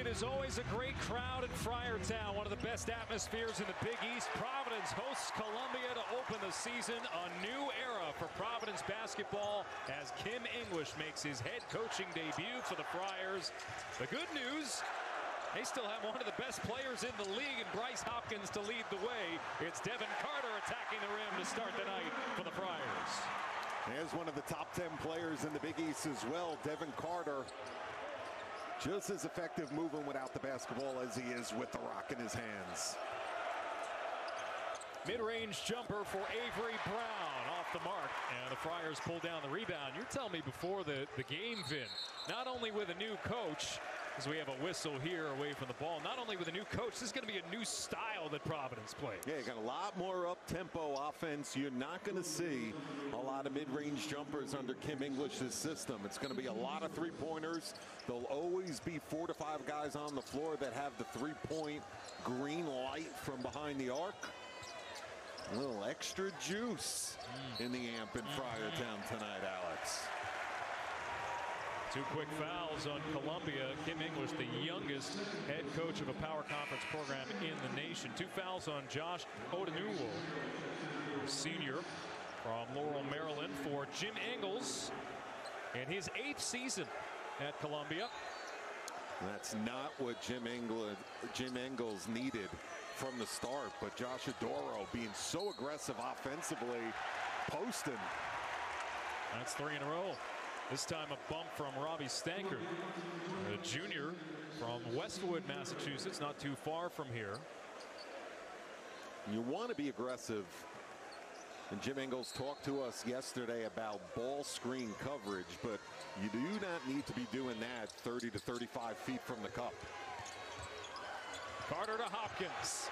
It is always a great crowd in Friartown, one of the best atmospheres in the Big East. Providence hosts Columbia to open the season. A new era for Providence basketball as Kim English makes his head coaching debut for the Friars. The good news, they still have one of the best players in the league in Bryce Hopkins to lead the way. It's Devin Carter attacking the rim to start the night for the Friars. As one of the top 10 players in the Big East as well, Devin Carter. Just as effective moving without the basketball as he is with the rock in his hands. Mid-range jumper for Avery Brown, off the mark, and the Friars pull down the rebound. You're telling me before the game, Vin, not only with a new coach, as we have a whistle here away from the ball, not only with a new coach, this is going to be a new style that Providence plays. Yeah, you got a lot more up-tempo offense. You're not going to see a lot of mid-range jumpers under Kim English's system. It's going to be a lot of three-pointers. There'll always be 4 to 5 guys on the floor that have the three-point green light from behind the arc. A little extra juice in the amp in Friartown tonight, Alex. 2 quick fouls on Columbia. Kim English, the youngest head coach of a power conference program in the nation. 2 fouls on Josh Odunuwo, senior from Laurel, Maryland, for Jim Engles in his 8th season at Columbia. That's not what Jim Engles needed from the start, but Josh Oduro being so aggressive offensively, posting. That's 3 in a row. This time a bump from Robbie Stanker, a junior from Westwood, Massachusetts, not too far from here. You want to be aggressive. And Jim Engles talked to us yesterday about ball screen coverage, but you do not need to be doing that 30 to 35 feet from the cup. Carter to Hopkins.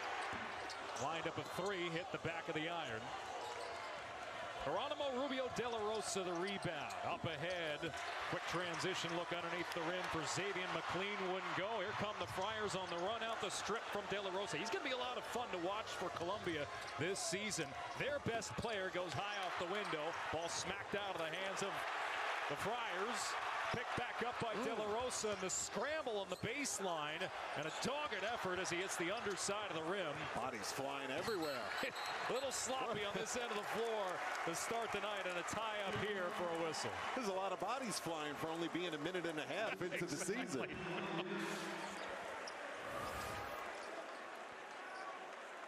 Lined up a 3, hit the back of the iron. Geronimo Rubio De La Rosa the rebound. Up ahead. Quick transition look underneath the rim for Xavier McLean. Wouldn't go. Here come the Friars on the run out the strip from De La Rosa. He's going to be a lot of fun to watch for Columbia this season. Their best player goes high off the window. Ball smacked out of the hands of the Friars. Picked back up by De La Rosa, and the scramble on the baseline, and a dogged effort as he hits the underside of the rim. Bodies flying everywhere. A little sloppy on this end of the floor to start the night, and a tie up here for a whistle. There's a lot of bodies flying for only being a minute and a half into the season.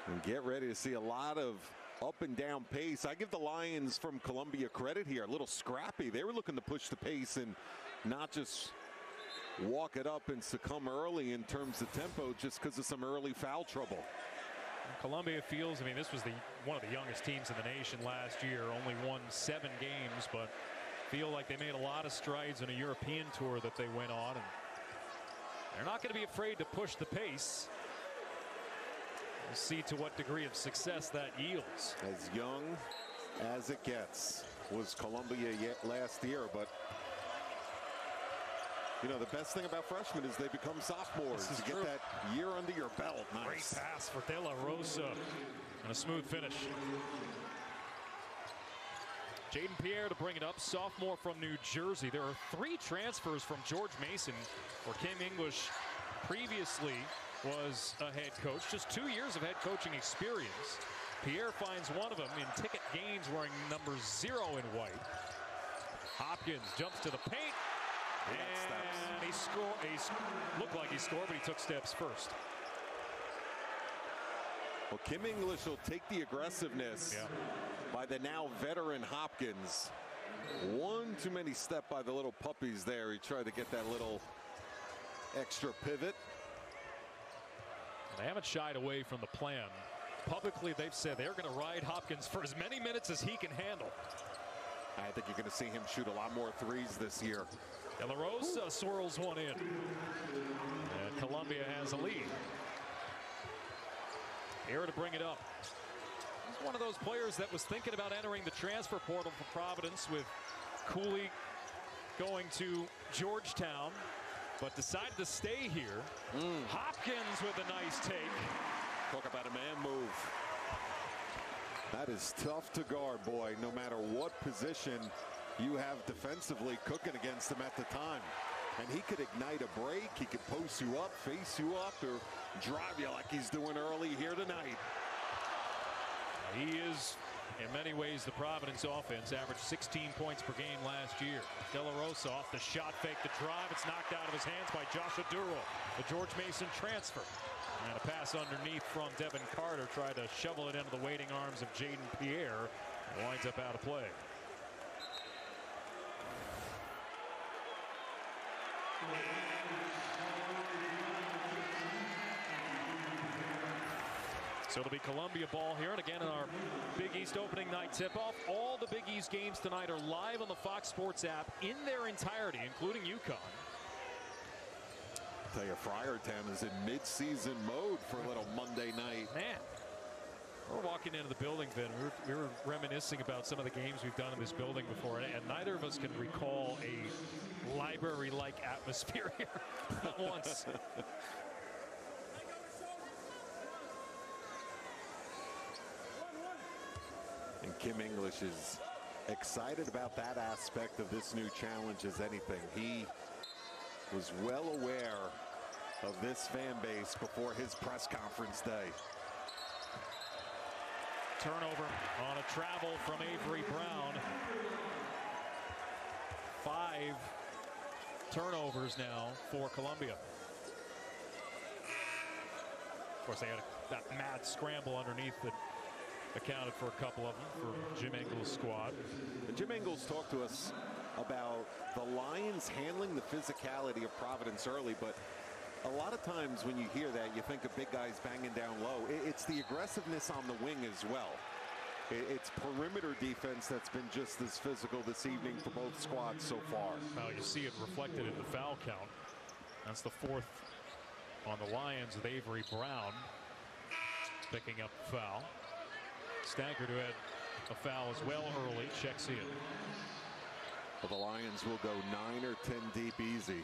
And get ready to see a lot of up and down pace. I give the Lions from Columbia credit here. A little scrappy. They were looking to push the pace and not just walk it up and succumb early in terms of tempo just because of some early foul trouble. Columbia feels, I mean, this was one of the youngest teams in the nation last year. Only won 7 games, but feel like they made a lot of strides in a European tour that they went on. And they're not going to be afraid to push the pace. We'll see to what degree of success that yields. As young as it gets was Columbia last year, but you know, the best thing about freshmen is they become sophomores. You get that year under your belt. Nice. Great pass for De La Rosa and a smooth finish. Jaden Pierre to bring it up, sophomore from New Jersey. There are 3 transfers from George Mason, where Kim English previously was a head coach. Just 2 years of head coaching experience. Pierre finds one of them in Ticket Gaines wearing number 0 in white. Hopkins jumps to the paint. And he scored. He looked like he scored, but he took steps first. Well, Kim English will take the aggressiveness by the now veteran Hopkins. One too many step by the little puppies there. He tried to get that little extra pivot. They haven't shied away from the plan. Publicly, they've said they're going to ride Hopkins for as many minutes as he can handle. I think you're going to see him shoot a lot more threes this year. De La Rosa swirls one in. And Columbia has a lead. Here to bring it up. He's one of those players that was thinking about entering the transfer portal for Providence, with Cooley going to Georgetown, but decided to stay here. Hopkins with a nice take. Talk about a man move. That is tough to guard, boy, no matter what position you have defensively cooking against him at the time. And he could ignite a break. He could post you up, face you up, or drive you like he's doing early here tonight. He is, in many ways, the Providence offense. Averaged 16 points per game last year. De La Rosa off the shot fake, the drive. It's knocked out of his hands by Josh Oduro. The George Mason transfer. And a pass underneath from Devin Carter. Tried to shovel it into the waiting arms of Jaden Pierre. Winds up out of play. So it'll be Columbia ball here, and again in our Big East opening night tip-off. All the Big East games tonight are live on the Fox Sports app in their entirety, including UConn. I'll tell you, Friartown is in mid-season mode for a little Monday night. Man, we're walking into the building, Vin. We were reminiscing about some of the games we've done in this building before, and neither of us can recall a library-like atmosphere here. Not once. And Kim English is excited about that aspect of this new challenge as anything. He was well aware of this fan base before his press conference day. Turnover on a travel from Avery Brown. 5 turnovers now for Columbia. Of course, they had that mad scramble underneath that accounted for a couple of them for Jim Engles' squad. And Jim Engles talked to us about the Lions handling the physicality of Providence early, but a lot of times when you hear that, you think of big guys banging down low. It's the aggressiveness on the wing as well. It's perimeter defense that's been just as physical this evening for both squads so far. Well, you see it reflected in the foul count. That's the 4th on the Lions with Avery Brown picking up the foul. Stankard, who had a foul as well early, checks in. Well, the Lions will go 9 or 10 deep easy.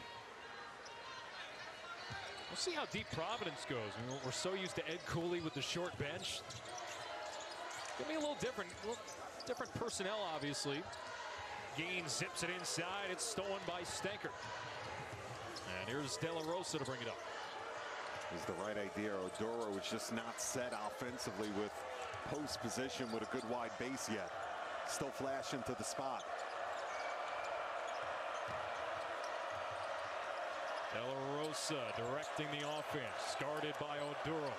We'll see how deep Providence goes. I mean, we're so used to Ed Cooley with the short bench. It's gonna be a little different personnel, obviously. Gaines zips it inside. It's stolen by Stankard. And here's De La Rosa to bring it up. Is the right idea. Oduro was just not set offensively with post position with a good wide base yet. Still flashing to the spot. De La Rosa directing the offense. Guarded by Oduro.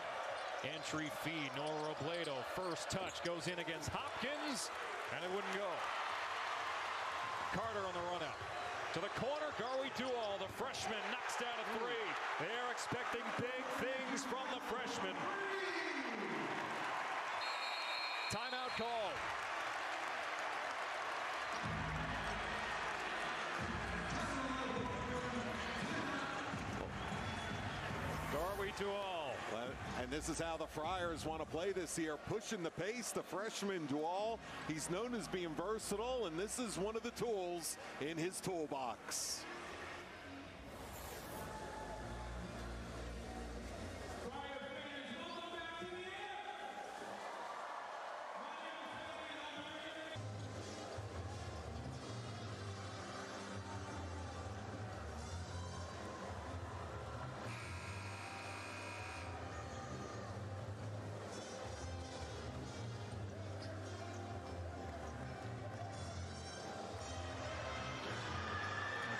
Entry feed. Nora Robledo. First touch goes in against Hopkins. And it wouldn't go. Carter on the run out. To the corner. Garwi Dual, the freshman, knocks down a 3. They are expecting big things from the freshman. Timeout call. Garwi Dual. And this is how the Friars want to play this year, pushing the pace. The freshman Dual, he's known as being versatile, and this is one of the tools in his toolbox.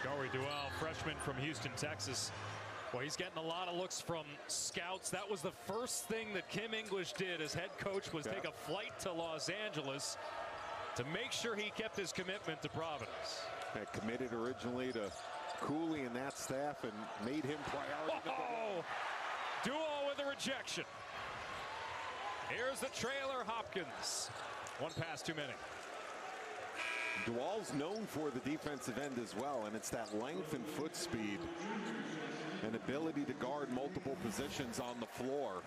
Garwi Dual, freshman from Houston, Texas. Well, he's getting a lot of looks from scouts. That was the first thing that Kim English did as head coach, was take a flight to Los Angeles to make sure he kept his commitment to Providence. Committed originally to Cooley and that staff and made him priority. Oh, Dual with a rejection. Here's the trailer, Hopkins. One pass too many. Dual's known for the defensive end as well, and it's that length and foot speed and ability to guard multiple positions on the floor.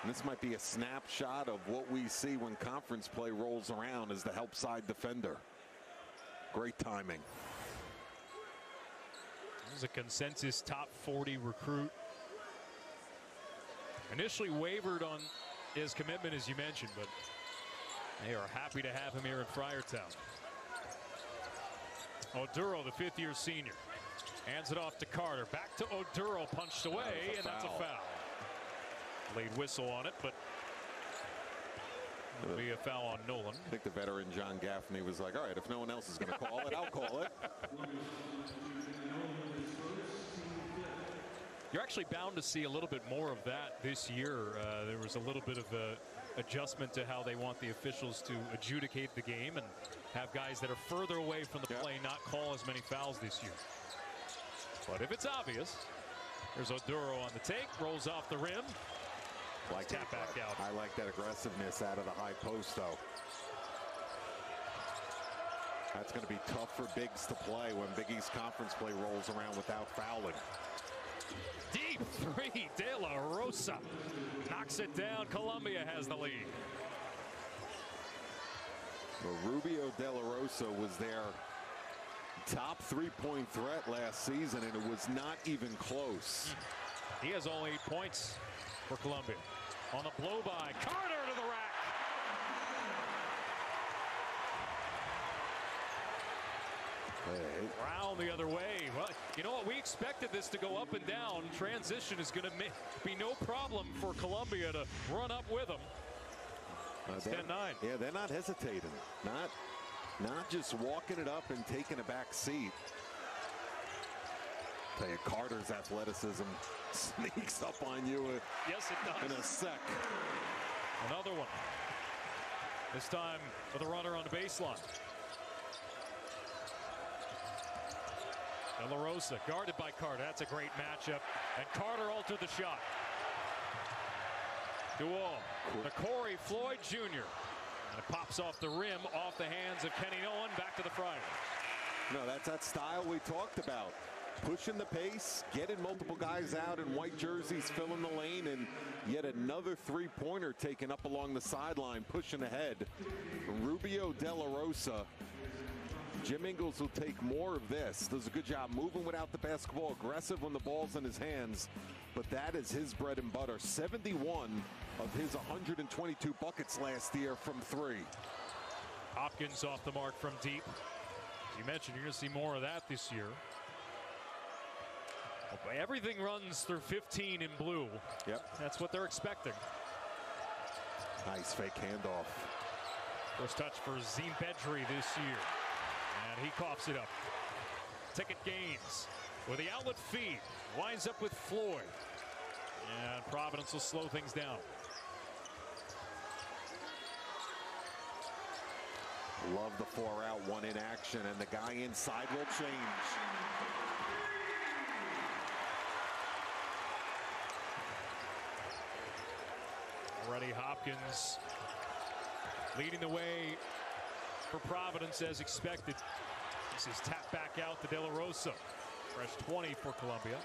And this might be a snapshot of what we see when conference play rolls around as the help side defender. Great timing. This is a consensus top 40 recruit. Initially wavered on his commitment, as you mentioned, but they are happy to have him here in Friartown. Oduro, the 5th-year senior. Hands it off to Carter. Back to Oduro. Punched away, and that's a foul. Late whistle on it, but it'll be a foul on Nolan. I think the veteran John Gaffney was like, all right, if no one else is going to call it, I'll call it. You're actually bound to see a little bit more of that this year. There was a little bit of a adjustment to how they want the officials to adjudicate the game and have guys that are further away from the play not call as many fouls this year. But if it's obvious, there's Oduro on the take, rolls off the rim. Like tap back out. I like that aggressiveness out of the high post, though. That's going to be tough for Biggs to play when Big East Conference play rolls around without fouling. Deep three, De La Rosa knocks it down. Columbia has the lead. Well, Rubio De La Rosa was their top three-point threat last season, and it was not even close. He has only 8 points for Columbia. On the blow-by, Carter to the rack. Round the other way. Well, you know what? We expected this to go up and down. Transition is going to be no problem for Columbia to run up with them. 10-9. Yeah, they're not hesitating. Not just walking it up and taking a back seat. Tell you, Carter's athleticism sneaks up on you. Yes, it does. In a sec. Another one. This time with a runner on the baseline. De La Rosa guarded by Carter. That's a great matchup. And Carter altered the shot. Dual to Corey Floyd Jr. And it pops off the rim, off the hands of Kenny Nolan, back to the Friars. No, that's that style we talked about. Pushing the pace, getting multiple guys out in white jerseys, filling the lane, and yet another three-pointer taken up along the sideline, pushing ahead. Rubio De La Rosa. Jim Ingles will take more of this. Does a good job moving without the basketball, aggressive when the ball's in his hands. But that is his bread and butter. 71 of his 122 buckets last year from three. Hopkins off the mark from deep. As you mentioned, you're going to see more of that this year. Everything runs through 15 in blue. Yep. That's what they're expecting. Nice fake handoff. First touch for Zine Bedri this year. And he coughs it up. Ticket Gaines with the outlet feed. Winds up with Floyd. And Providence will slow things down. Love the 4-out, 1 in action, and the guy inside will change. Already Hopkins leading the way for Providence as expected. This is tapped back out to De La Rosa. Fresh 20 for Columbia.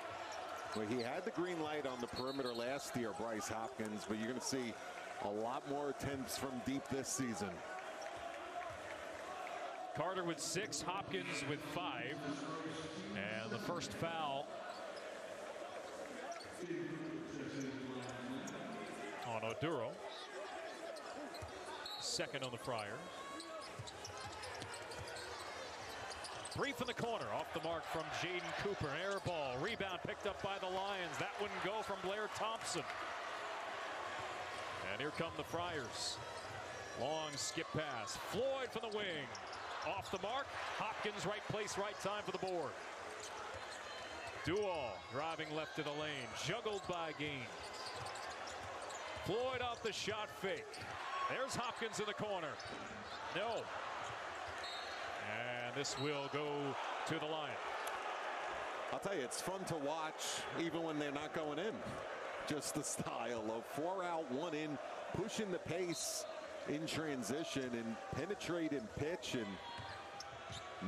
Well, he had the green light on the perimeter last year, Bryce Hopkins, but you're going to see a lot more attempts from deep this season. Carter with 6, Hopkins with 5. And the first foul on Oduro. Second on the Friars. 3 from the corner, off the mark from Jaden Cooper. An air ball, rebound picked up by the Lions. That wouldn't go from Blair Thompson. And here come the Friars. Long skip pass. Floyd from the wing. Off the mark. Hopkins, right place, right time for the board. Dual driving left to the lane. Juggled by Gaines. Floyd off the shot fake. There's Hopkins in the corner. No. And this will go to the line. I'll tell you, it's fun to watch even when they're not going in. Just the style of 4-out, 1 in, pushing the pace in transition and penetrate and pitch, and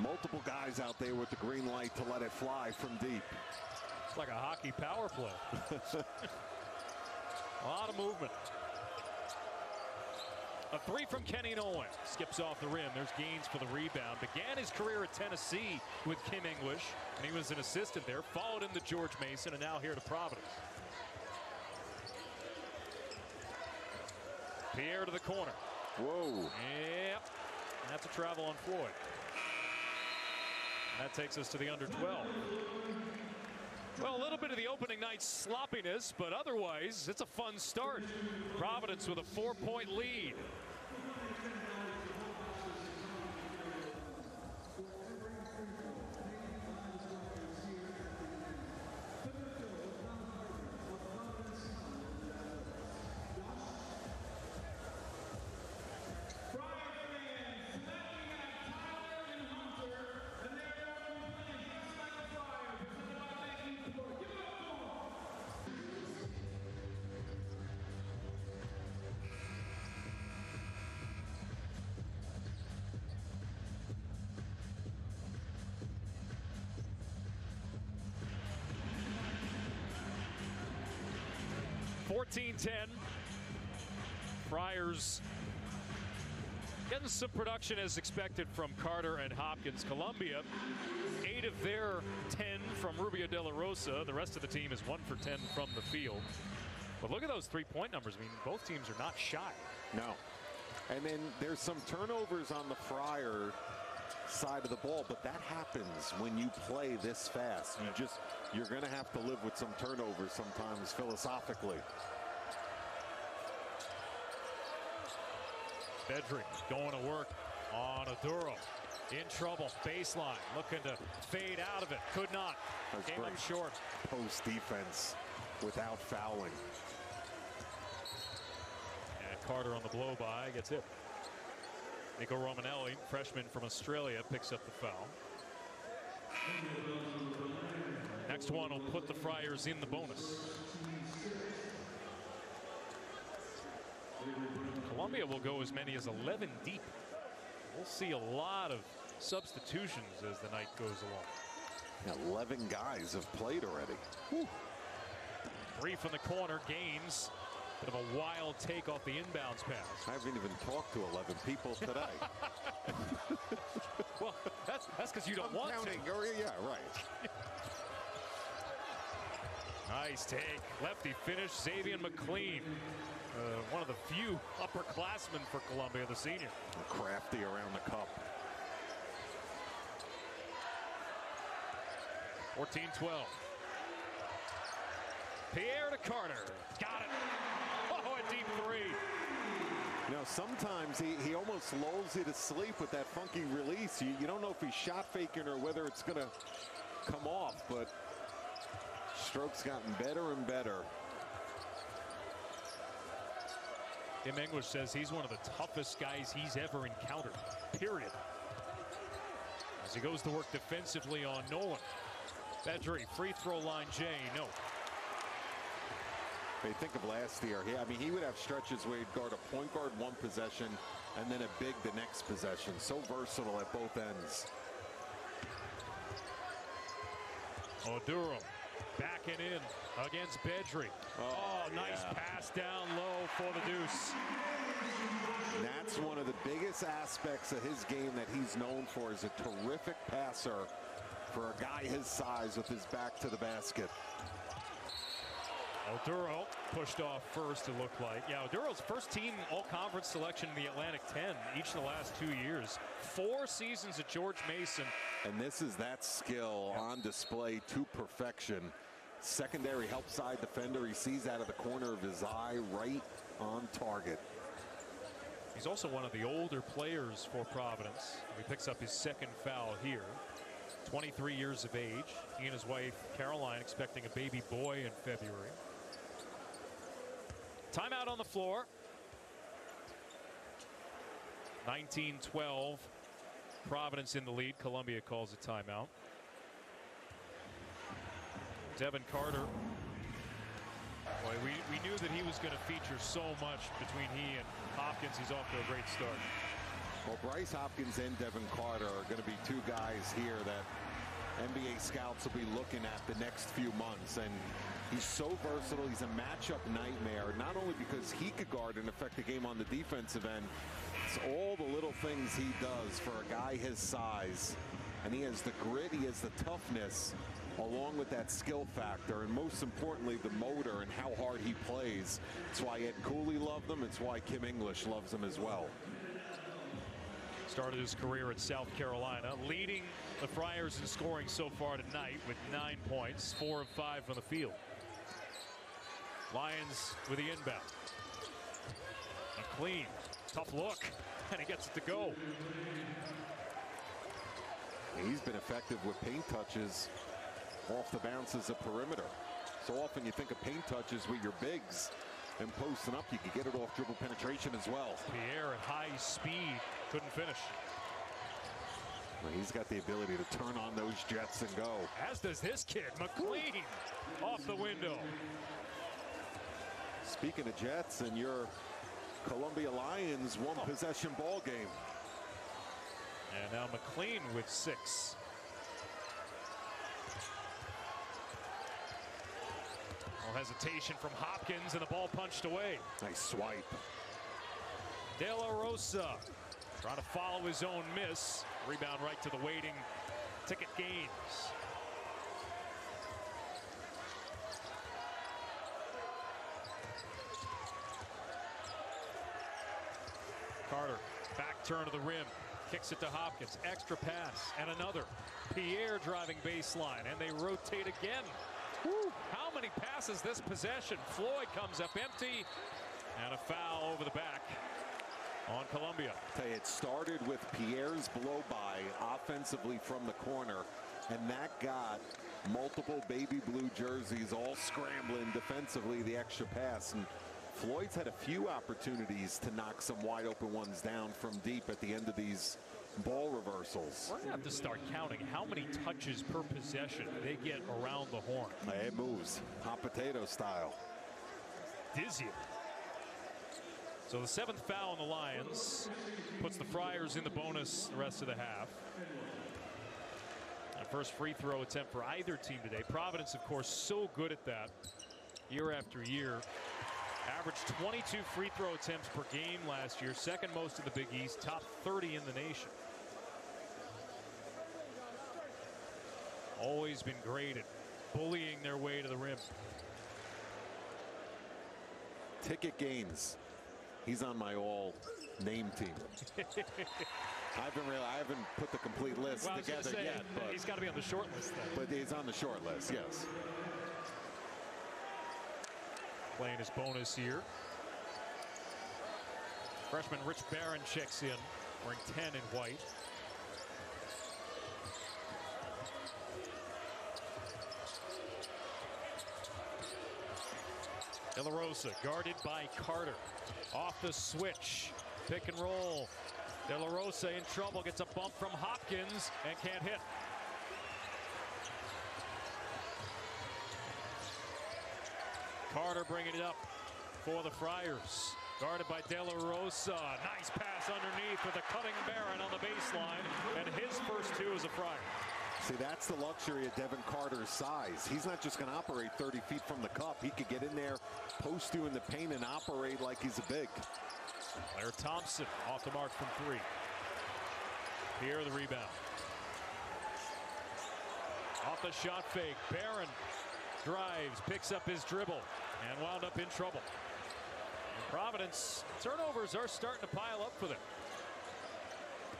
multiple guys out there with the green light to let it fly from deep. It's like a hockey power play. A lot of movement. A 3 from Kenny Nolan. Skips off the rim. There's Gaines for the rebound. Began his career at Tennessee with Kim English, and he was an assistant there. Followed into George Mason, and now here to Providence. Pierre to the corner. Whoa. Yep. That's a travel on Floyd. That takes us to the under 12. Well, a little bit of the opening night sloppiness, but otherwise it's a fun start. Providence with a 4-point lead. (14-10). Friars getting some production as expected from Carter and Hopkins. Columbia, 8 of their 10 from Rubio de la Rosa. The rest of the team is 1 for 10 from the field. But look at those 3-point numbers. I mean, both teams are not shy. No. And then there's some turnovers on the Friar side of the ball, but that happens when you play this fast. You're going to have to live with some turnovers sometimes philosophically. Bedrick going to work on Oduro. In trouble. Baseline. Looking to fade out of it. Could not. Came up short. Post defense without fouling. And Carter on the blow by gets hit. Nico Romanelli, freshman from Australia, picks up the foul. Next one will put the Friars in the bonus. Columbia will go as many as 11 deep. We'll see a lot of substitutions as the night goes along. 11 guys have played already. Whew. 3 from the corner. Gaines. Bit of a wild take off the inbounds pass. I haven't even talked to 11 people today. Well, that's because you don't want counting. to. Oh, yeah, right. Nice take. Lefty finish. Xavier McLean. One of the few upperclassmen for Columbia, the senior. Crafty around the cup. 14-12. Pierre to Carter. Got it. Oh, a deep 3. You know, sometimes he almost lulls you to sleep with that funky release. You don't know if he's shot faking or whether it's going to come off, but stroke's gotten better and better. Tim English says he's one of the toughest guys he's ever encountered, period. As he goes to work defensively on Nolan. Bedry, free throw line, Jay, no. They think of last year. He would have stretches where he'd guard a point guard one possession and then a big the next possession. So versatile at both ends. Oduro backing in against Bedry. Oh, nice pass down low for the deuce. That's one of the biggest aspects of his game that he's known for, is a terrific passer for a guy his size with his back to the basket. Oduro pushed off first, it looked like. Yeah, Oduro's first team all-conference selection in the Atlantic 10 each of the last 2 years. 4 seasons at George Mason. And this is that skill on display to perfection. Secondary help side defender. He sees out of the corner of his eye, right on target. He's also one of the older players for Providence. He picks up his second foul here. 23 years of age. He and his wife, Caroline, expecting a baby boy in February. Timeout on the floor. 19-12. Providence in the lead. Columbia calls a timeout. Devin Carter. Boy, we knew that he was going to feature so much between he and Hopkins. He's off to a great start. Well, Bryce Hopkins and Devin Carter are going to be 2 guys here that NBA scouts will be looking at the next few months. And he's so versatile. He's a matchup nightmare, not only because he could guard and affect the game on the defensive end. It's all the little things he does for a guy his size. And he has the grit, he has the toughness, along with that skill factor, and most importantly, the motor and how hard he plays. It's why Ed Cooley loved him. It's why Kim English loves him as well. Started his career at South Carolina, leading the Friars in scoring so far tonight with 9 points, 4 of 5 from the field. Lions with the inbound. McLean, tough look, and he gets it to go. He's been effective with paint touches off the bounces of perimeter. So often you think of paint touches with your bigs, and posting up, you can get it off dribble penetration as well. Pierre at high speed, couldn't finish. Well, he's got the ability to turn on those jets and go. As does this kid, McLean, off the window. Speaking of jets, and your Columbia Lions one possession ball game. And now McLean with 6. No hesitation from Hopkins, and the ball punched away. Nice swipe. De La Rosa trying to follow his own miss. Rebound right to the waiting Ticket Gaines. Carter, back turn to the rim, kicks it to Hopkins, extra pass, and another. Pierre driving baseline, and they rotate again. Woo. How many passes this possession? Floyd comes up empty, and a foul over the back on Columbia. Tell you, it started with Pierre's blow-by offensively from the corner, and that got multiple baby blue jerseys all scrambling defensively, the extra pass. And Floyd's had a few opportunities to knock some wide open ones down from deep at the end of these ball reversals. We're going to have to start counting how many touches per possession they get around the horn. It moves, hot potato style. Dizzy. So the 7th foul on the Lions puts the Friars in the bonus the rest of the half. First free throw attempt for either team today. Providence, of course, so good at that year after year. Averaged 22 free throw attempts per game last year, second most in the Big East, top 30 in the nation. Always been great at bullying their way to the rim. Ticket Gaines. He's on my all name team. I haven't put the complete list together yet. But he's got to be on the short list then. But he's on the short list, yes. Playing his bonus here. Freshman Rich Barron checks in, wearing 10 in white. De La Rosa guarded by Carter. Off the switch. Pick and roll. De La Rosa in trouble. Gets a bump from Hopkins and can't hit. Carter bringing it up for the Friars. Guarded by De La Rosa. Nice pass underneath with a cutting Barron on the baseline. And his first 2 as a Friar. See, that's the luxury of Devin Carter's size. He's not just going to operate 30 feet from the cup. He could get in there, post you in the paint, and operate like he's a big. Claire Thompson off the mark from 3. Pierre the rebound. Off the shot fake. Barron drives, picks up his dribble, and wound up in trouble. And Providence, turnovers are starting to pile up for them.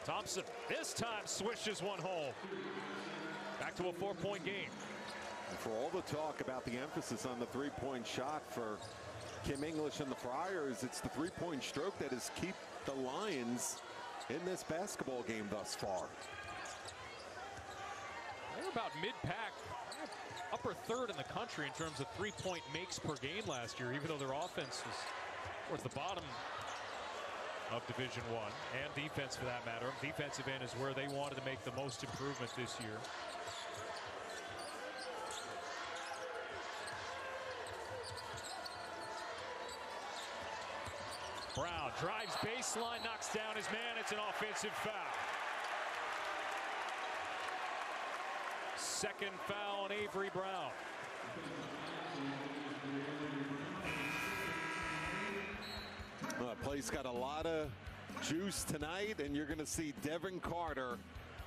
Thompson this time swishes one home. Back to a 4-point game. And for all the talk about the emphasis on the three-point shot for Kim English and the Friars, it's the three-point stroke that has kept the Lions in this basketball game thus far. They're about mid-pack, upper third in the country in terms of three-point makes per game last year, even though their offense was towards the bottom of Division I, and defense for that matter. Defensive end is where they wanted to make the most improvement this year. Brown drives baseline, knocks down his man. It's an offensive foul. Second foul on Avery Brown. Play's got a lot of juice tonight, and you're going to see Devin Carter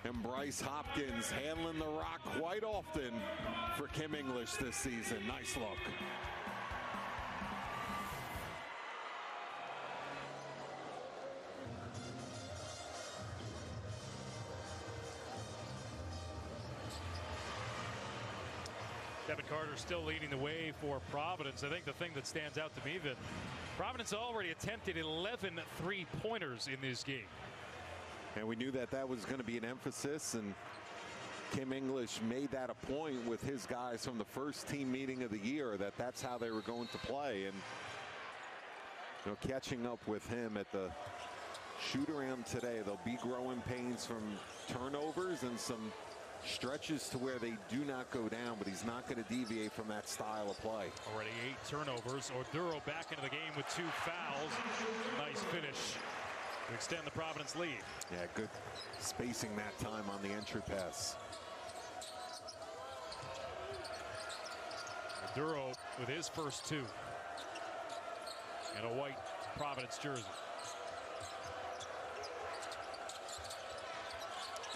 and Bryce Hopkins handling the rock quite often for Kim English this season. Nice look. Kevin Carter still leading the way for Providence. I think the thing that stands out to me, that Providence already attempted 11 3-pointers in this game. And we knew that that was going to be an emphasis, and Kim English made that a point with his guys from the first team meeting of the year, that that's how they were going to play. And catching up with him at the shoot around today, there'll be growing pains from turnovers and some stretches to where they do not go down, but he's not going to deviate from that style of play. Already 8 turnovers. Oduro back into the game with 2 fouls. Nice finish to extend the Providence lead. Yeah, good spacing that time on the entry pass. Oduro with his first 2. And a white Providence jersey.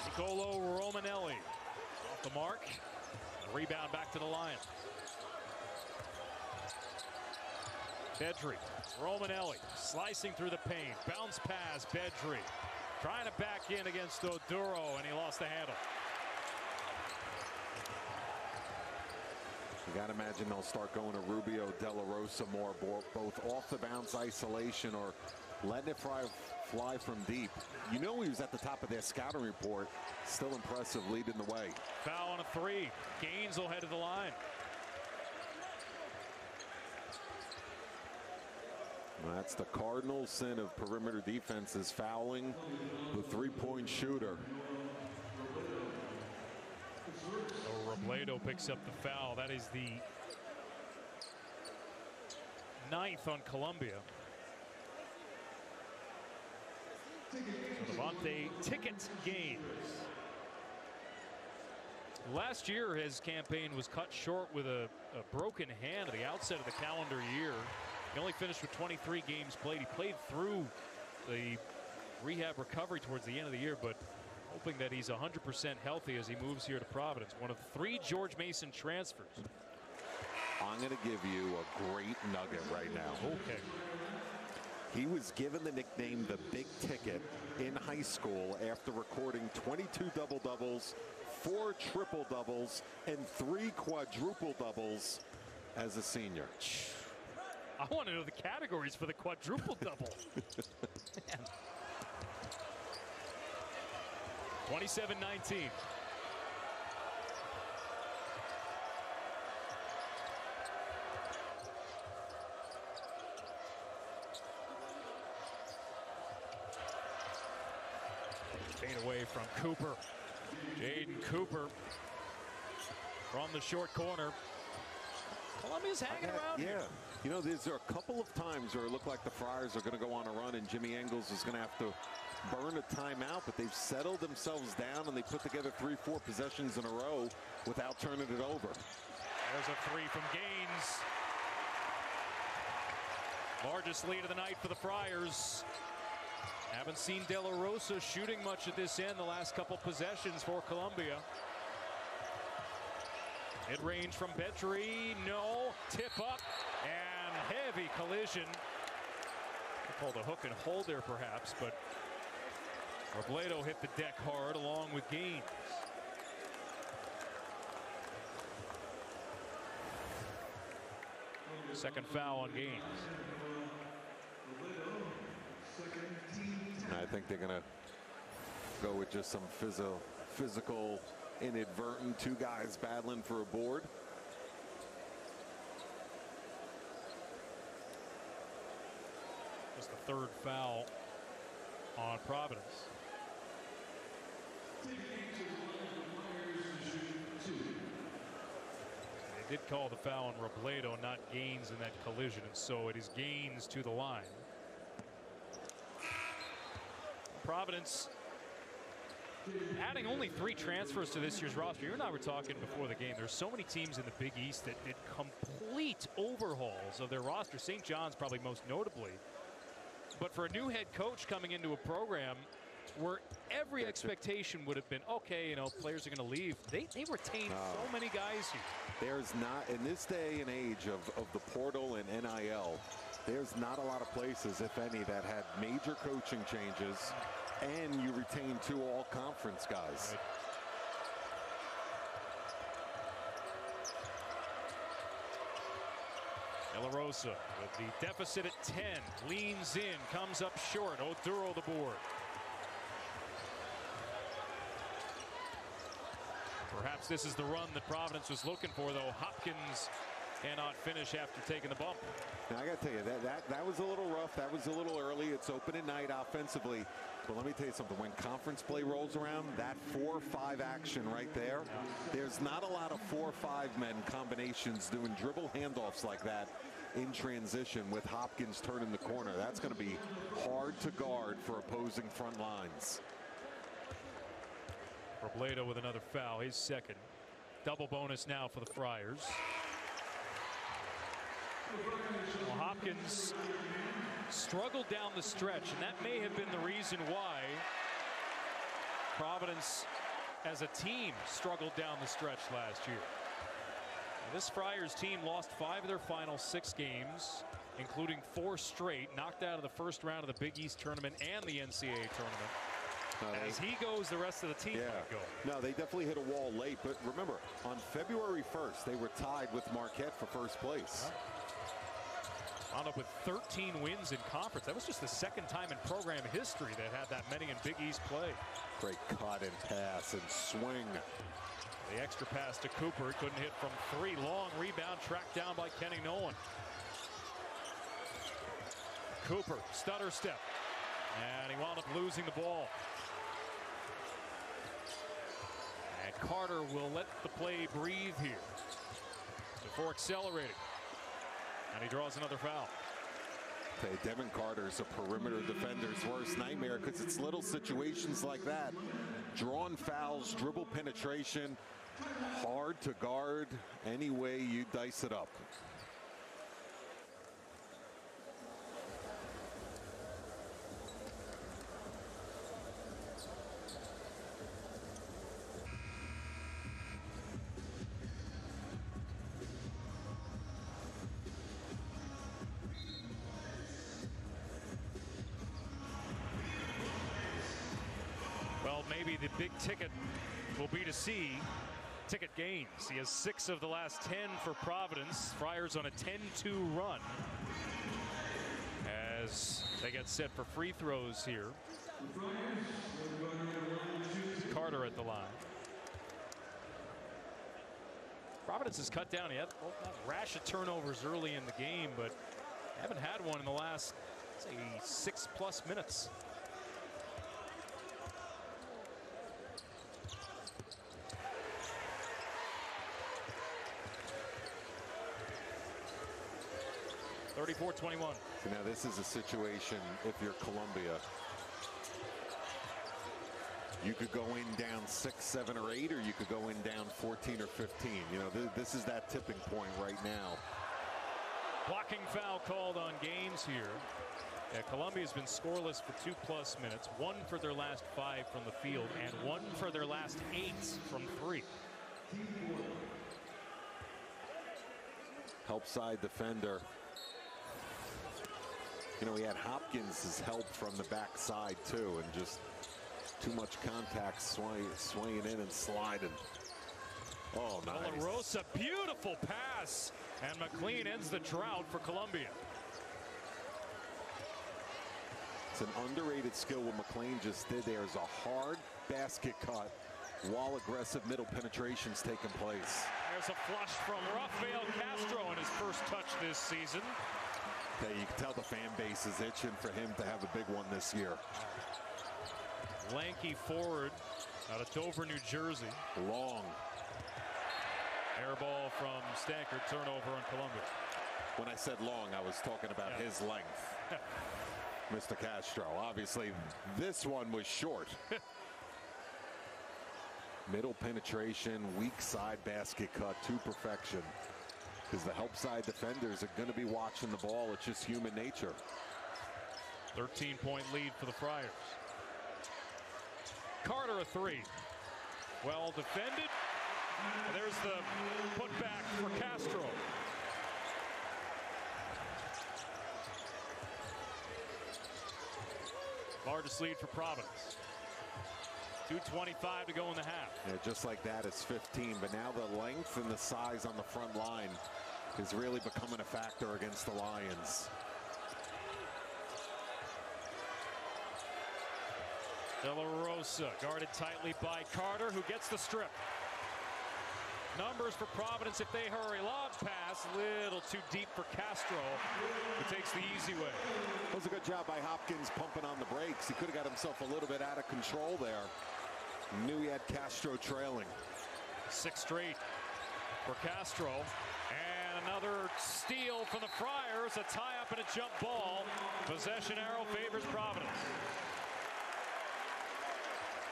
Nicolo Romanelli off the mark. The rebound back to the line. Bedry, Romanelli slicing through the paint. Bounce pass, Bedry. Trying to back in against Oduro, and he lost the handle. You got to imagine they'll start going to Rubio De La Rosa more, both off the bounce isolation or letting it fly from deep. He was at the top of their scouting report. Still impressive, leading the way. Foul on a 3. Gaines will head to the line. That's the cardinal sin of perimeter defense, is fouling the 3-point shooter. So Robledo picks up the foul. That is the 9th on Columbia. So Devontae Ticket Gaines. Last year, his campaign was cut short with a broken hand at the outset of the calendar year. He only finished with 23 games played. He played through the rehab recovery towards the end of the year, but hoping that he's 100% healthy as he moves here to Providence. One of 3 George Mason transfers. I'm going to give you a great nugget right now. Okay. He was given the nickname the Big Ticket in high school after recording 22 double-doubles, 4 triple-doubles, and 3 quadruple-doubles as a senior. I want to know the categories for the quadruple-double. 27-19. Fade away from Cooper. Jaden Cooper from the short corner. Columbia's hanging around here. There's a couple of times where it looked like the Friars are going to go on a run and Jimmy Engels is going to have to burn a timeout, but they've settled themselves down and they put together 3-4 possessions in a row without turning it over. There's a 3 from Gaines. Largest lead of the night for the Friars. Haven't seen De La Rosa shooting much at this end the last couple possessions for Columbia. Mid-range from Bedry, no. Tip up and heavy collision. Called a hook and hold there perhaps, but Robledo hit the deck hard along with Gaines. Second foul on Gaines. I think they're going to go with just some physical inadvertent 2 guys battling for a board. Just the 3rd foul on Providence. They did call the foul on Robledo, not Gaines in that collision, and so it is Gaines to the line. Providence adding only 3 transfers to this year's roster. You and I were talking before the game. There's so many teams in the Big East that did complete overhauls of their roster. St. John's probably most notably. But for a new head coach coming into a program where every expectation would have been, okay, players are going to leave. They retained so many guys here. There's not, in this day and age of the portal and NIL, there's not a lot of places, if any, that had major coaching changes and you retain 2 all-conference guys. Right. De La Rosa with the deficit at 10, leans in, comes up short. Oduro the board. Perhaps this is the run that Providence was looking for, though. Hopkins cannot finish after taking the bump. Now, I got to tell you, that was a little rough. That was a little early. It's open at night offensively. But let me tell you something. When conference play rolls around, that 4-5 action right there, there's not a lot of 4-5 men combinations doing dribble handoffs like that in transition with Hopkins turning the corner. That's going to be hard to guard for opposing front lines. Robledo with another foul, his second. Double bonus now for the Friars. Well, Hopkins struggled down the stretch, and that may have been the reason why Providence as a team struggled down the stretch last year. This Friars team lost 5 of their final 6 games, including 4 straight, knocked out of the first round of the Big East tournament and the NCAA tournament. As he goes, the rest of the team might go. No, they definitely hit a wall late, but remember, on February 1st, they were tied with Marquette for first place. Wound up with 13 wins in conference. That was just the second time in program history that had that many in Big East play. Great cut and pass and swing. The extra pass to Cooper. Couldn't hit from 3. Long rebound tracked down by Kenny Nolan. Cooper, stutter step. And he wound up losing the ball. And Carter will let the play breathe here before accelerating. And he draws another foul. Okay, Devin Carter's a perimeter defender's worst nightmare because it's little situations like that. Drawn fouls, dribble penetration, hard to guard any way you dice it up. Maybe the big ticket will be to see ticket gains. He has 6 of the last 10 for Providence. Friars on a 10-2 run as they get set for free throws here. Carter at the line. Providence has cut down. He had a rash of turnovers early in the game, but haven't had one in the last, say, 6+ minutes. (34-21). Now this is a situation, if you're Columbia, you could go in down 6, 7, or 8, or you could go in down 14 or 15. You know, this is that tipping point right now. Blocking foul called on Gaines here. Yeah, Columbia's been scoreless for 2+ minutes, 1 for their last 5 from the field, and 1 for their last 8 from 3. Help side defender. You know, he had Hopkins' help from the backside too, and just too much contact, swaying in and sliding. Oh, nice. De La Rosa, beautiful pass, and McLean ends the drought for Columbia. It's an underrated skill what McLean just did there. Is a hard basket cut while aggressive middle penetration's taking place. There's a flush from Rafael Castro in his first touch this season. Okay, you can tell the fan base is itching for him to have a big one this year. Lanky forward out of Dover, New Jersey. Long. Air ball from Stanker, turnover on Columbia. When I said long, I was talking about his length. Mr. Castro. Obviously, this one was short. Middle penetration, weak side basket cut to perfection. Because the help side defenders are going to be watching the ball. It's just human nature. 13-point lead for the Friars. Carter a 3. Well defended. There's the putback for Castro. Largest lead for Providence. 2:25 to go in the half. Yeah, just like that, it's 15. But now the length and the size on the front line is really becoming a factor against the Lions. De La Rosa guarded tightly by Carter, who gets the strip. Numbers for Providence if they hurry. Lob pass, little too deep for Castro, who takes the easy way. That was a good job by Hopkins pumping on the brakes. He could have got himself a little bit out of control there. Knew he had Castro trailing. 6 straight for Castro. And another steal from the Friars. A tie-up and a jump ball. Possession arrow favors Providence.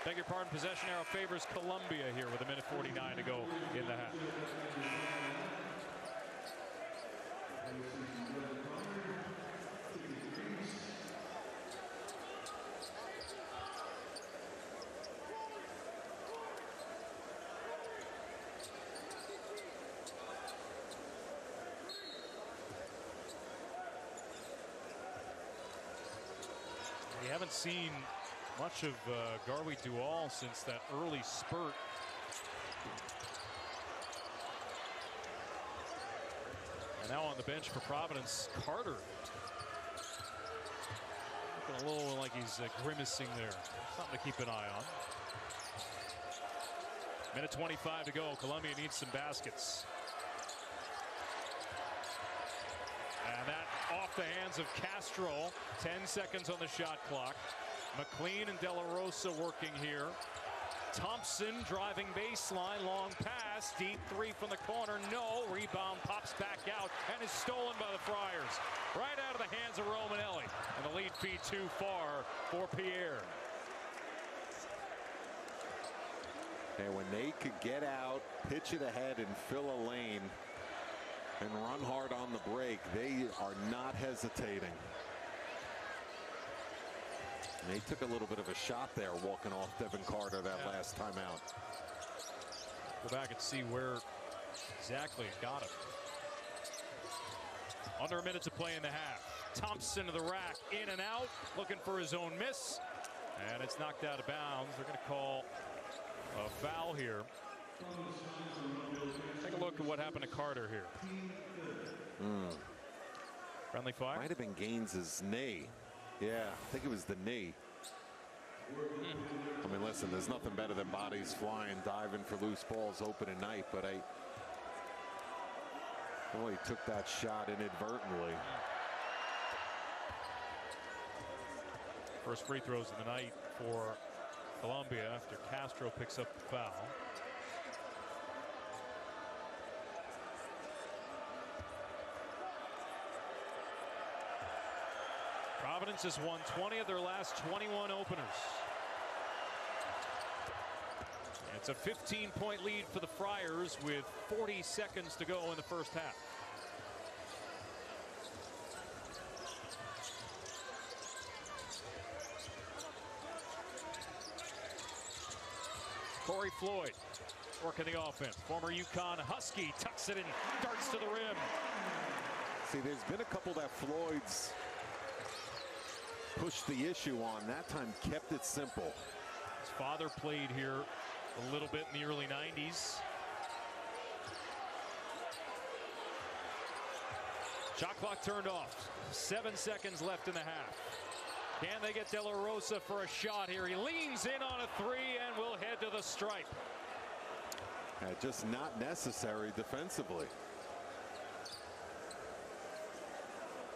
Beg your pardon, possession arrow favors Columbia here with 1:49 to go in the half. We haven't seen much of Garwi Dual since that early spurt. And now on the bench for Providence, Carter. Looking a little like he's grimacing there. Something to keep an eye on. 1:25 to go. Columbia needs some baskets. And that off the hands of Castro. 10 seconds on the shot clock. McLean and De La Rosa working here. Thompson driving baseline, long pass, deep 3 from the corner, no. Rebound pops back out and is stolen by the Friars. Right out of the hands of Romanelli. And the lead feed too far for Pierre. And when they could get out, pitch it ahead and fill a lane and run hard on the break, they are not hesitating. And they took a little bit of a shot there walking off Devin Carter that last time out. Go back and see where exactly it got him. Under a minute to play in the half. Thompson to the rack, in and out, looking for his own miss. And it's knocked out of bounds. They're going to call a foul here. Take a look at what happened to Carter here. Friendly fire. Might have been Gaines's knee. Yeah, I think it was the knee. I mean, listen, there's nothing better than bodies flying, diving for loose balls opening night, but he took that shot inadvertently. First free throws of the night for Columbia after Castro picks up the foul. Providence has won 20 of their last 21 openers. It's a 15-point lead for the Friars with 40 seconds to go in the first half. Corey Floyd working the offense. Former UConn Husky tucks it in, darts to the rim. See, there's been a couple that Floyd's pushed the issue on. That time kept it simple. His father played here a little bit in the early 90s. Shot clock turned off. 7 seconds left in the half. Can they get De La Rosa for a shot here? He leans in on a 3 and will head to the stripe. Just not necessary defensively.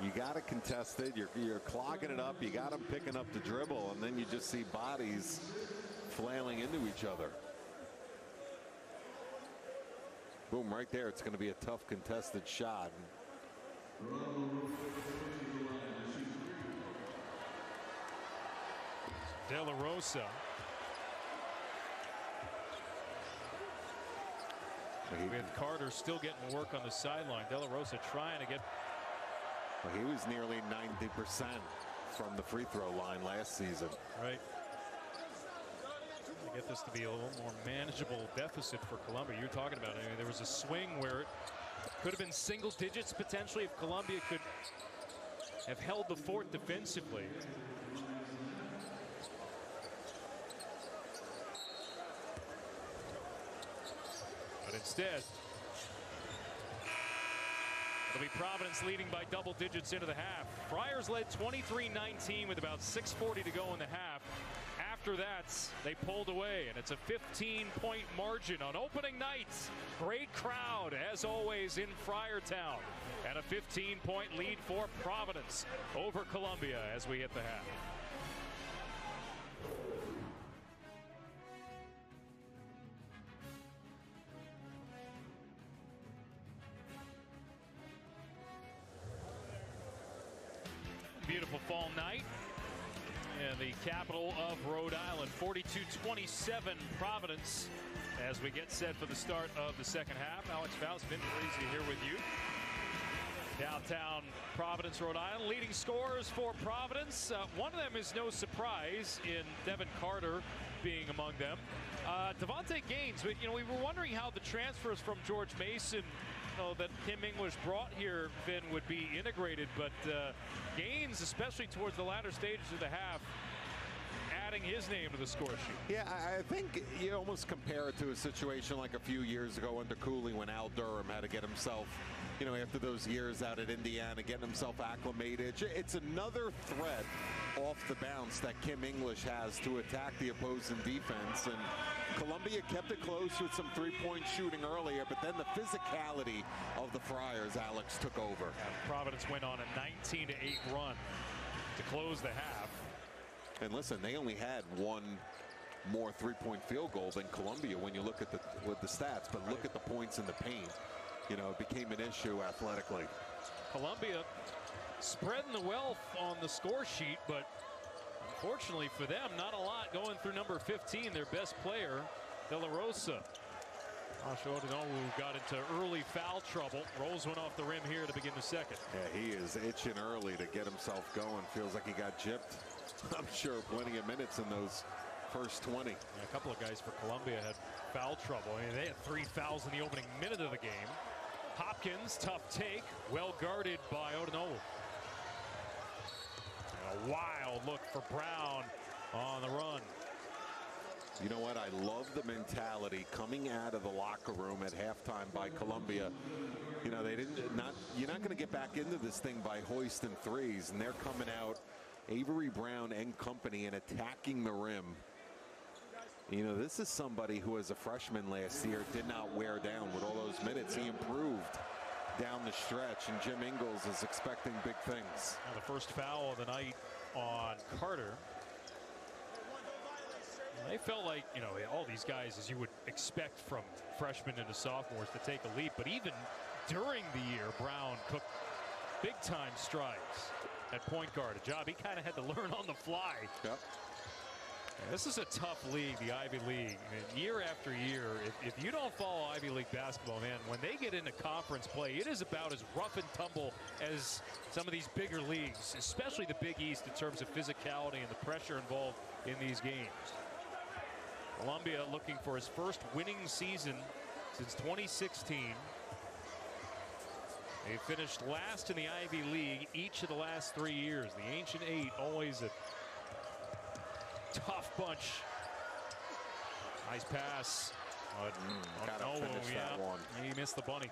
You got to contest it. You're clogging it up. You got them picking up the dribble, and then you just see bodies flailing into each other. Boom, right there. It's going to be a tough contested shot. De La Rosa. With Carter still getting work on the sideline. De La Rosa trying to get. Well, he was nearly 90% from the free throw line last season. Right. To get this to be a little more manageable deficit for Columbia. You're talking about it. I mean, there was a swing where it could have been single digits potentially if Columbia could have held the fort defensively. But instead, It'll be Providence leading by double digits into the half. Friars led 23-19 with about 6:40 to go in the half. After that, they pulled away, and it's a 15-point margin on opening night. Great crowd, as always, in Friartown. And a 15-point lead for Providence over Columbia as we hit the half. Beautiful fall night in the capital of Rhode Island. 42-27 Providence as we get set for the start of the second half. Alex Faust, Vin Parisi here with you. Downtown Providence, Rhode Island. Leading scorers for Providence. One of them is no surprise in Devin Carter being among them. Devontae Gaines, we were wondering how the transfers from George Mason that Kim English brought here, Vin, would be integrated, but Gaines, especially towards the latter stages of the half, adding his name to the score sheet. Yeah, I think you almost compare it to a situation like a few years ago under Cooley when Al Durham had to get himself, after those years out at Indiana, getting himself acclimated. It's another threat off the bounce that Kim English has to attack the opposing defense. And Columbia kept it close with some three-point shooting earlier, but then the physicality of the Friars, Alex, took over. And Providence went on a 19-8 run to close the half. And listen, they only had one more three-point field goal than Columbia when you look at the stats, but look at the points in the paint. It became an issue athletically. Columbia spreading the wealth on the score sheet, but unfortunately for them, not a lot going through number 15, their best player, De La Rosa. Josh Odonowu got into early foul trouble. Rolls one off the rim here to begin the second. Yeah, he is itching early to get himself going. Feels like he got gypped. I'm sure plenty of minutes in those first 20. And a couple of guys for Columbia had foul trouble. They had 3 fouls in the opening minute of the game. Hopkins, tough take, well guarded by Odonowu. A wild look for Brown on the run. You know what? I love the mentality coming out of the locker room at halftime by Columbia. You're not going to get back into this thing by hoisting threes, and they're coming out, Avery Brown and company, and attacking the rim. This is somebody who, as a freshman last year, did not wear down with all those minutes. He improved down the stretch, and Jim Ingles is expecting big things. Now the first foul of the night on Carter. They felt like, all these guys, as you would expect from freshmen into sophomores, to take a leap. But even during the year, Brown took big-time strides at point guard, a job he kind of had to learn on the fly. Yep. This is a tough league, the Ivy League. Year after year, if you don't follow Ivy League basketball, man, when they get into conference play, it is about as rough and tumble as some of these bigger leagues, especially the Big East, in terms of physicality and the pressure involved in these games. Columbia looking for his first winning season since 2016. They finished last in the Ivy League each of the last 3 years. The Ancient Eight, always a tough bunch. Nice pass. Gotta finish that one. He missed the bunny.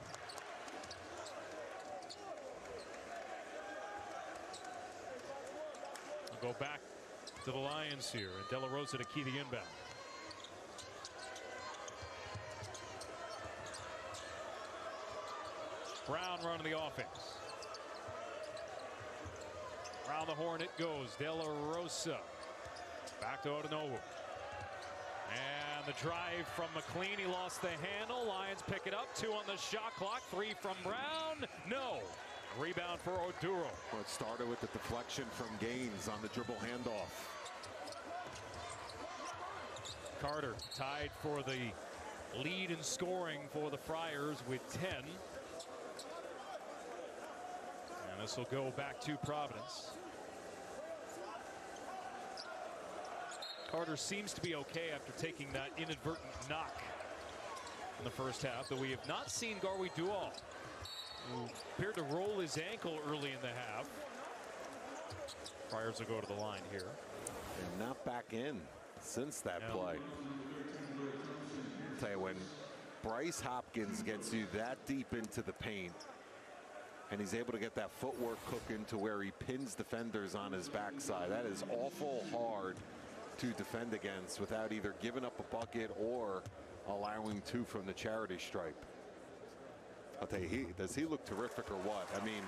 We'll go back to the Lions here, and De La Rosa to key the inbound. Brown running the offense. Around the horn it goes. De La Rosa. Back to Odonowu. And the drive from McLean. He lost the handle. Lions pick it up. 2 on the shot clock. 3 from Brown. No. Rebound for Oduro. Well, it started with the deflection from Gaines on the dribble handoff. Carter tied for the lead in scoring for the Friars with 10. And this will go back to Providence. Carter seems to be okay after taking that inadvertent knock in the first half, but we have not seen Garwi Dual, who appeared to roll his ankle early in the half. Friars will go to the line here. And not back in since that play. I'll tell you, when Bryce Hopkins gets you that deep into the paint, And he's able to get that footwork cooking to where he pins defenders on his backside. That is awful hard to defend against without either giving up a bucket or allowing two from the charity stripe. I'll tell you, does he look terrific or what? I mean,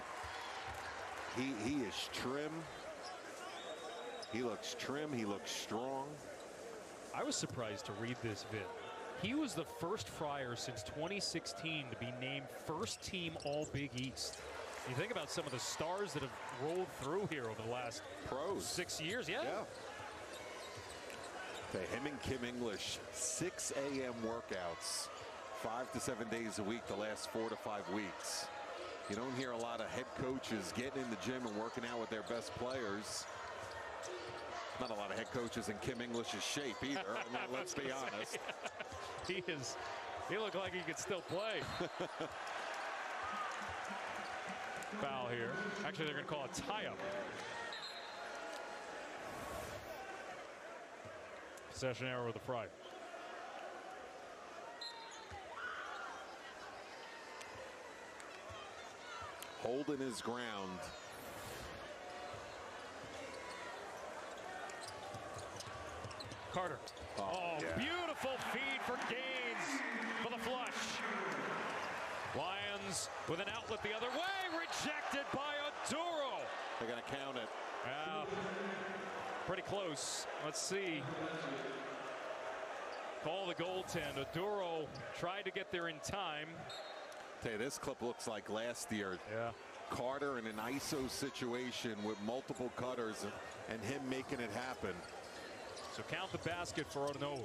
he is trim. He looks trim. He looks strong. I was surprised to read this vid. He was the first Friar since 2016 to be named first team All Big East. You think about some of the stars that have rolled through here over the last pros 6 years. Yeah. Okay, him and Kim English, 6 a.m. workouts, 5 to 7 days a week the last 4 to 5 weeks. You don't hear a lot of head coaches getting in the gym and working out with their best players. Not a lot of head coaches in Kim English's shape either. I mean, let's be honest. He looked like he could still play. Foul here. Actually, they're going to call a tie-up. Possession error with the Friars. Holding his ground. Carter. Oh, yeah. Beautiful feed for Gaines for the flush. Lions with an outlet the other way. Rejected by Oduro. They're going to count it. Pretty close. Let's see. Call the goaltend. Oduro tried to get there in time. Tell you, this clip looks like last year. Yeah. Carter in an ISO situation with multiple cutters and him making it happen. So count the basket for Oduro.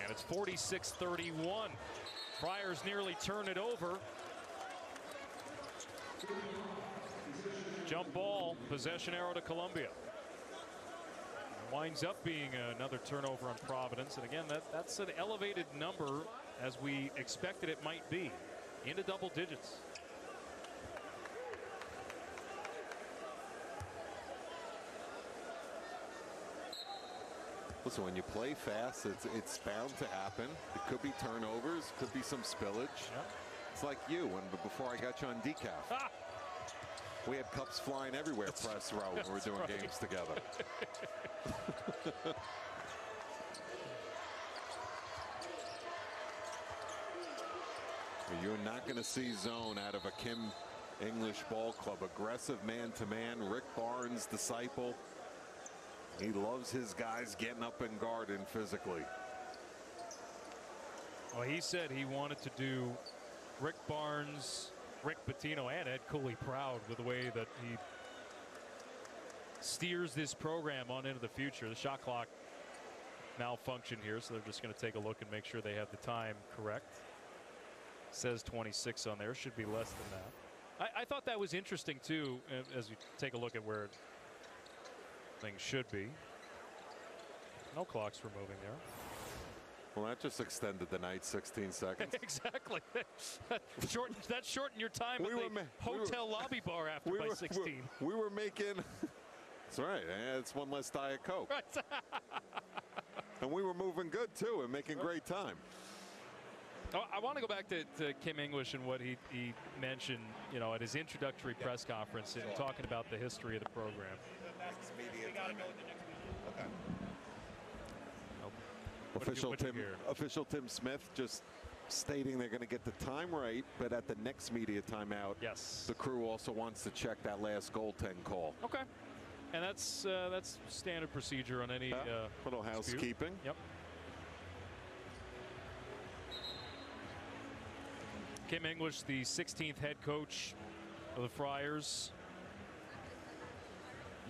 And it's 46-31. Friars nearly turn it over. Jump ball, possession arrow to Columbia. Winds up being another turnover on Providence. And again, that's an elevated number as we expected it might be. Into double digits. Listen, when you play fast, it's bound to happen. It could be turnovers, could be some spillage. Yep. It's like you, before I got you on decaf. We had cups flying everywhere press row when we were doing games together. You're not going to see zone out of a Kim English ball club. Aggressive man-to-man. Rick Barnes, disciple. He loves his guys getting up and guarding physically. Well, he said he wanted to do Rick Barnes, Rick Pitino, and Ed Cooley proud with the way that he steers this program on into the future. The shot clock malfunction here, so they're just going to take a look and make sure they have the time correct. Says 26 on there. Should be less than that. I thought that was interesting, too, as we take a look at where things should be. No clocks removing there. Well, that just extended the night 16 seconds. Exactly. that shortened your time at the hotel lobby bar after by 16. We were making. That's right. It's one less Diet Coke. Right. And we were moving good, too, and making great time. I want to go back to Kim English and what he mentioned, at his introductory press conference and talking about the history of the program. Official Tim Smith just stating they're going to get the time right, but at the next media timeout, yes, the crew also wants to check that last goaltend call. Okay, and that's standard procedure on any little housekeeping. Yep. Kim English, the 16th head coach of the Friars.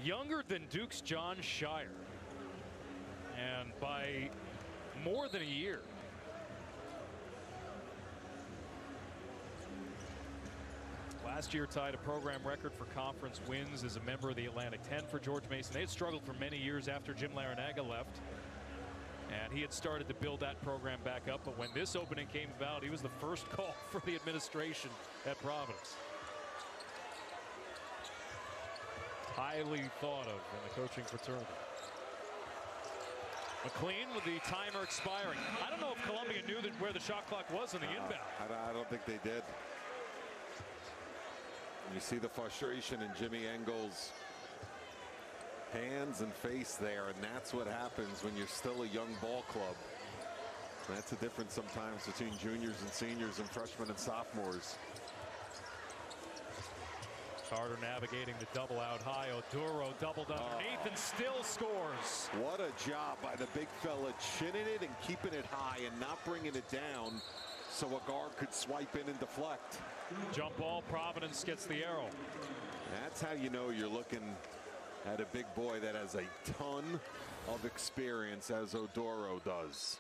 Younger than Duke's John Shire. And by more than a year. Last year tied a program record for conference wins as a member of the Atlantic 10 for George Mason. They had struggled for many years after Jim Larranaga left. And he had started to build that program back up. But when this opening came about, he was the first call for the administration at Providence. Highly thought of in the coaching fraternity. McLean with the timer expiring. I don't know if Columbia knew where the shot clock was in the inbound. I don't think they did. You see the frustration in Jimmy Engel's hands and face there, and that's what happens when you're still a young ball club. That's the difference sometimes between juniors and seniors and freshmen and sophomores. Carter navigating the double out high. Oduro doubled underneath and still scores. What a job by the big fella, chinning it and keeping it high and not bringing it down so a guard could swipe in and deflect. Jump ball, Providence gets the arrow. That's how you know you're looking at a big boy that has a ton of experience, as Oduro does.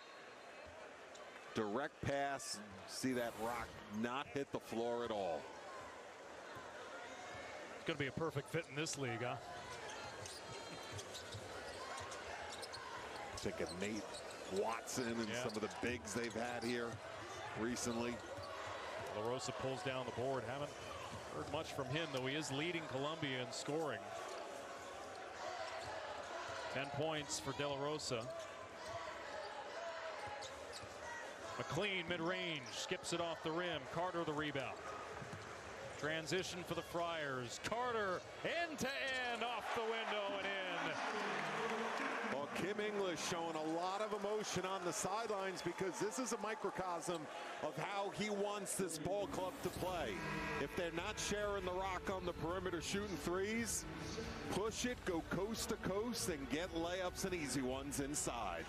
Direct pass, see that rock not hit the floor at all. Going to be a perfect fit in this league, huh? Think of Nate Watson and some of the bigs they've had here recently. LaRosa pulls down the board. Haven't heard much from him, though he is leading Columbia in scoring. 10 points for De La Rosa. McLean mid-range, skips it off the rim. Carter the rebound. Transition for the Friars. Carter end-to-end off the window and in. Well, Kim English showing a lot of emotion on the sidelines because this is a microcosm of how he wants this ball club to play. If they're not sharing the rock on the perimeter shooting threes, push it, go coast to coast, and get layups and easy ones inside.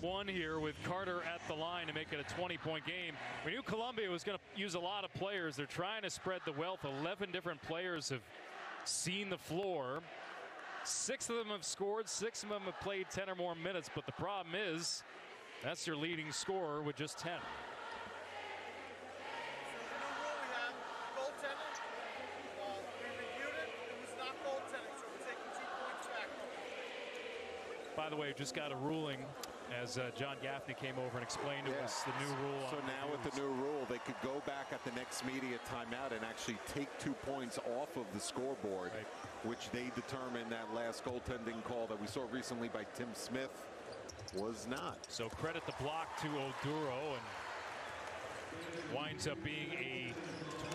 One here with Carter at the line to make it a 20-point game. We knew Columbia was going to use a lot of players. They're trying to spread the wealth. 11 different players have seen the floor. 6 of them have scored. 6 of them have played 10 or more minutes. But the problem is that's your leading scorer with just 10. By the way, just got a ruling as John Gaffney came over and explained to us the new rule. So now with the new rule, they could go back at the next media timeout and actually take 2 points off of the scoreboard, which they determined that last goaltending call that we saw recently by Tim Smith was not. So credit the block to Oduro, and winds up being a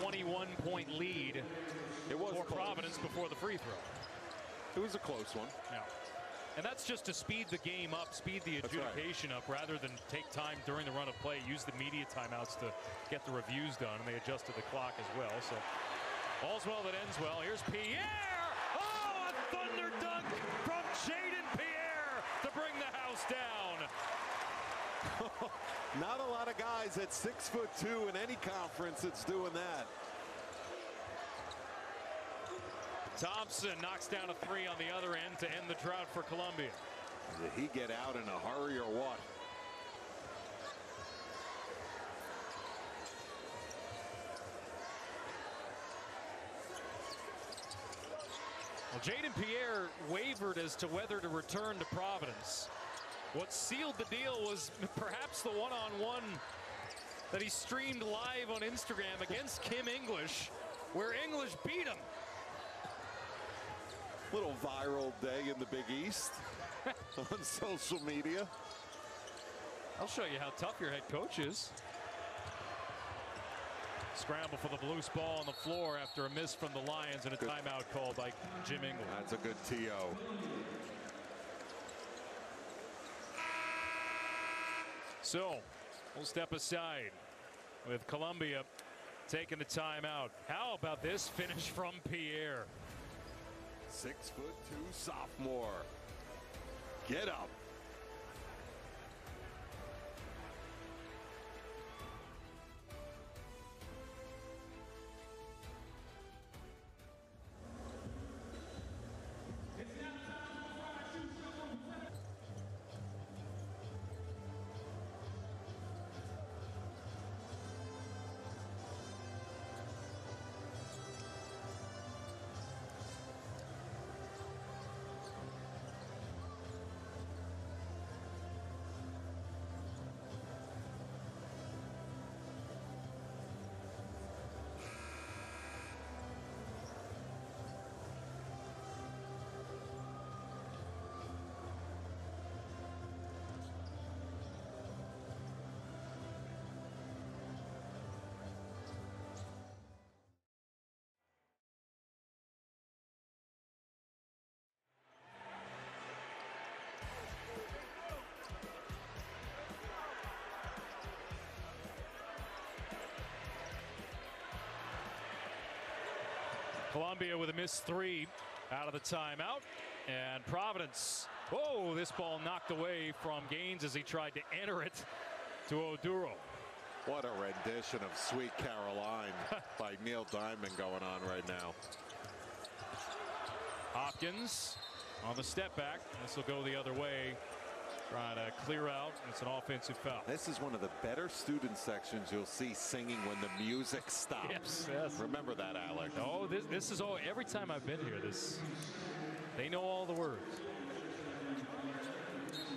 21-point lead for Providence before the free throw. It was a close one. Yeah. And that's just to speed the game up, speed the adjudication up, rather than take time during the run of play, use the media timeouts to get the reviews done, and they adjusted the clock as well. So all's well that ends well. Here's Pierre! Oh, a thunder dunk from Jaden Pierre to bring the house down. Not a lot of guys at 6'2" in any conference that's doing that. Thompson knocks down a 3 on the other end to end the drought for Columbia. Did he get out in a hurry or what? Well, Jaden Pierre wavered as to whether to return to Providence. What sealed the deal was perhaps the one-on-one that he streamed live on Instagram against Kim English, where English beat him. Little viral day in the Big East on social media. I'll show you how tough your head coach is. Scramble for the loose ball on the floor after a miss from the Lions and a timeout called by Jim English. That's a good TO. So we'll step aside with Columbia taking the timeout. How about this finish from Pierre? 6'2" sophomore. Get up. Columbia with a missed three out of the timeout. And Providence, oh, this ball knocked away from Gaines as he tried to enter it to Oduro. What a rendition of Sweet Caroline by Neil Diamond going on right now. Hopkins on the step back. This will go the other way. Trying to clear out. It's an offensive foul. This is one of the better student sections you'll see singing when the music stops. Yes, yes. Remember that, Alex. Oh, this is all. Every time I've been here, they know all the words.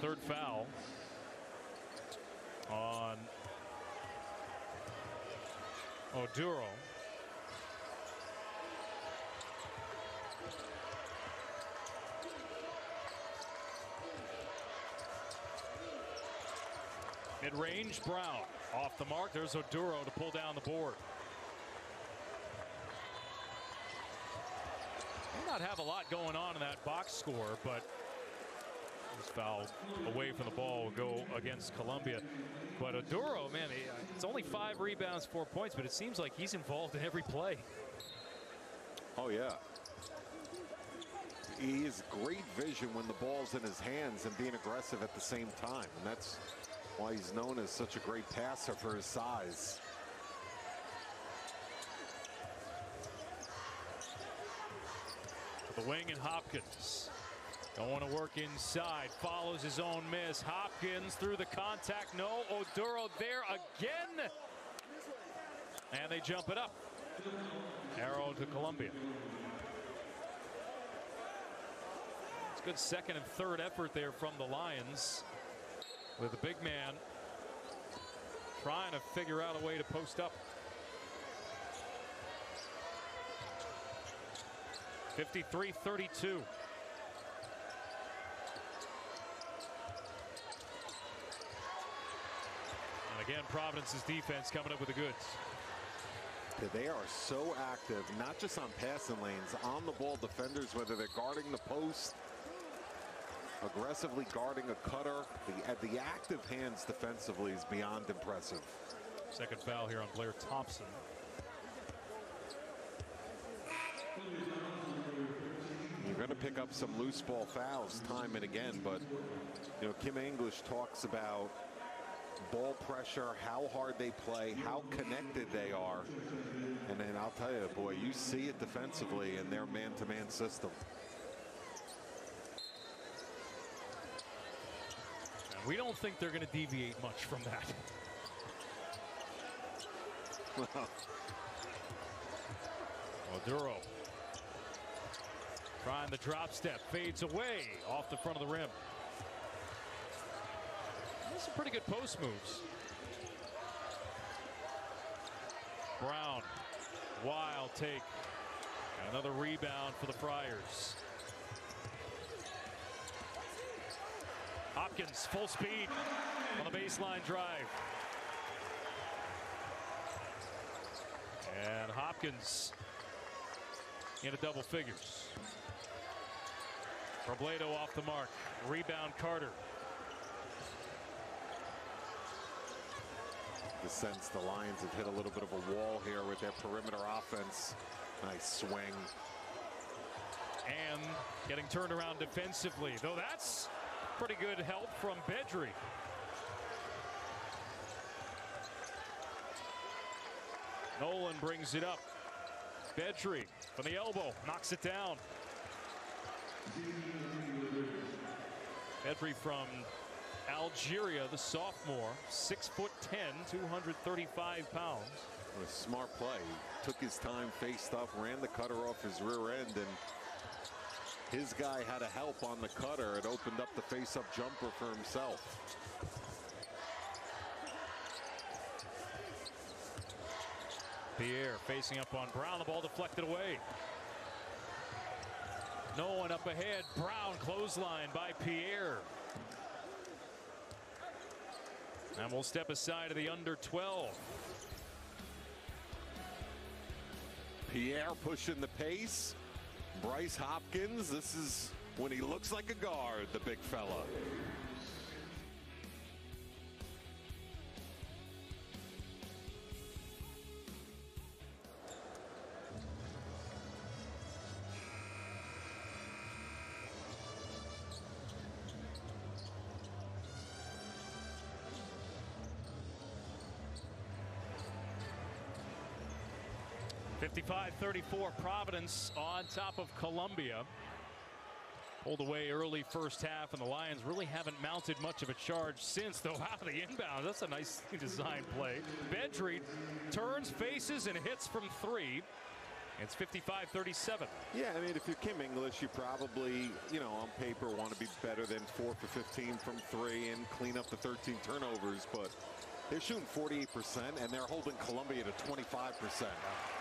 Third foul on Oduro. Mid-range, Brown off the mark. There's Oduro to pull down the board. May not have a lot going on in that box score, but this foul away from the ball will go against Columbia. But Oduro, man, it's only 5 rebounds, 4 points, but it seems like he's involved in every play. Oh, yeah. He has great vision when the ball's in his hands and being aggressive at the same time. And that's why he's known as such a great passer for his size. The wing and Hopkins going to work inside, follows his own miss. Hopkins through the contact, no. Oduro there again, and they jump it up. Arrow to Columbia. It's a good second and third effort there from the Lions, with the big man trying to figure out a way to post up. 53-32. And again, Providence's defense coming up with the goods. They are so active, not just on passing lanes, on the ball defenders, whether they're guarding the post, aggressively guarding a cutter. The active hands defensively is beyond impressive. Second foul here on Blair Thompson. You're going to pick up some loose ball fouls time and again, but you know, Kim English talks about ball pressure, how hard they play, how connected they are. And then I'll tell you, boy, you see it defensively in their man-to-man system. And we don't think they're going to deviate much from that. Oduro trying the drop step, fades away off the front of the rim. There's some pretty good post moves. Brown, wild take. Another rebound for the Friars. Hopkins, full speed on the baseline drive. And Hopkins into double figures. Robledo off the mark. Rebound Carter. The sense the Lions have hit a little bit of a wall here with their perimeter offense. Nice swing. And getting turned around defensively, though that's pretty good help from Bedry. Nolan brings it up. Bedry from the elbow, knocks it down. Bedry from Algeria, the sophomore, 6'10", 235 pounds. A smart play. Took his time, faced up, ran the cutter off his rear end, and his guy had a help on the cutter. It opened up the face-up jumper for himself. Pierre facing up on Brown. The ball deflected away. No one up ahead. Brown clothesline by Pierre. And we'll step aside to the under 12. Pierre pushing the pace. Bryce Hopkins, this is when he looks like a guard, the big fella. 55-34, Providence on top of Columbia. Pulled away early first half, and the Lions really haven't mounted much of a charge since, though. Out of the inbound, that's a nice designed play. Bedreet turns, faces, and hits from three. It's 55-37. Yeah, I mean, if you're Kim English, you probably, on paper want to be better than 4 for 15 from three and clean up the 13 turnovers, but they're shooting 48%, and they're holding Columbia to 25%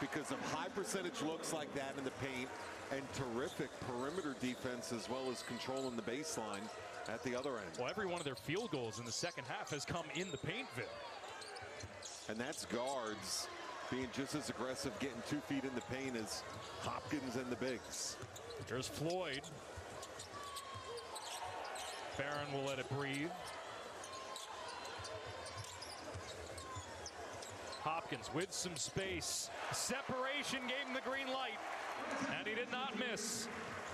because of high percentage looks like that in the paint and terrific perimeter defense as well as controlling the baseline at the other end. Well, every one of their field goals in the second half has come in the paintville. And that's guards being just as aggressive, getting 2 feet in the paint as Hopkins and the bigs. Here's Floyd. Barron will let it breathe. Hopkins with some space. Separation gave him the green light, and he did not miss.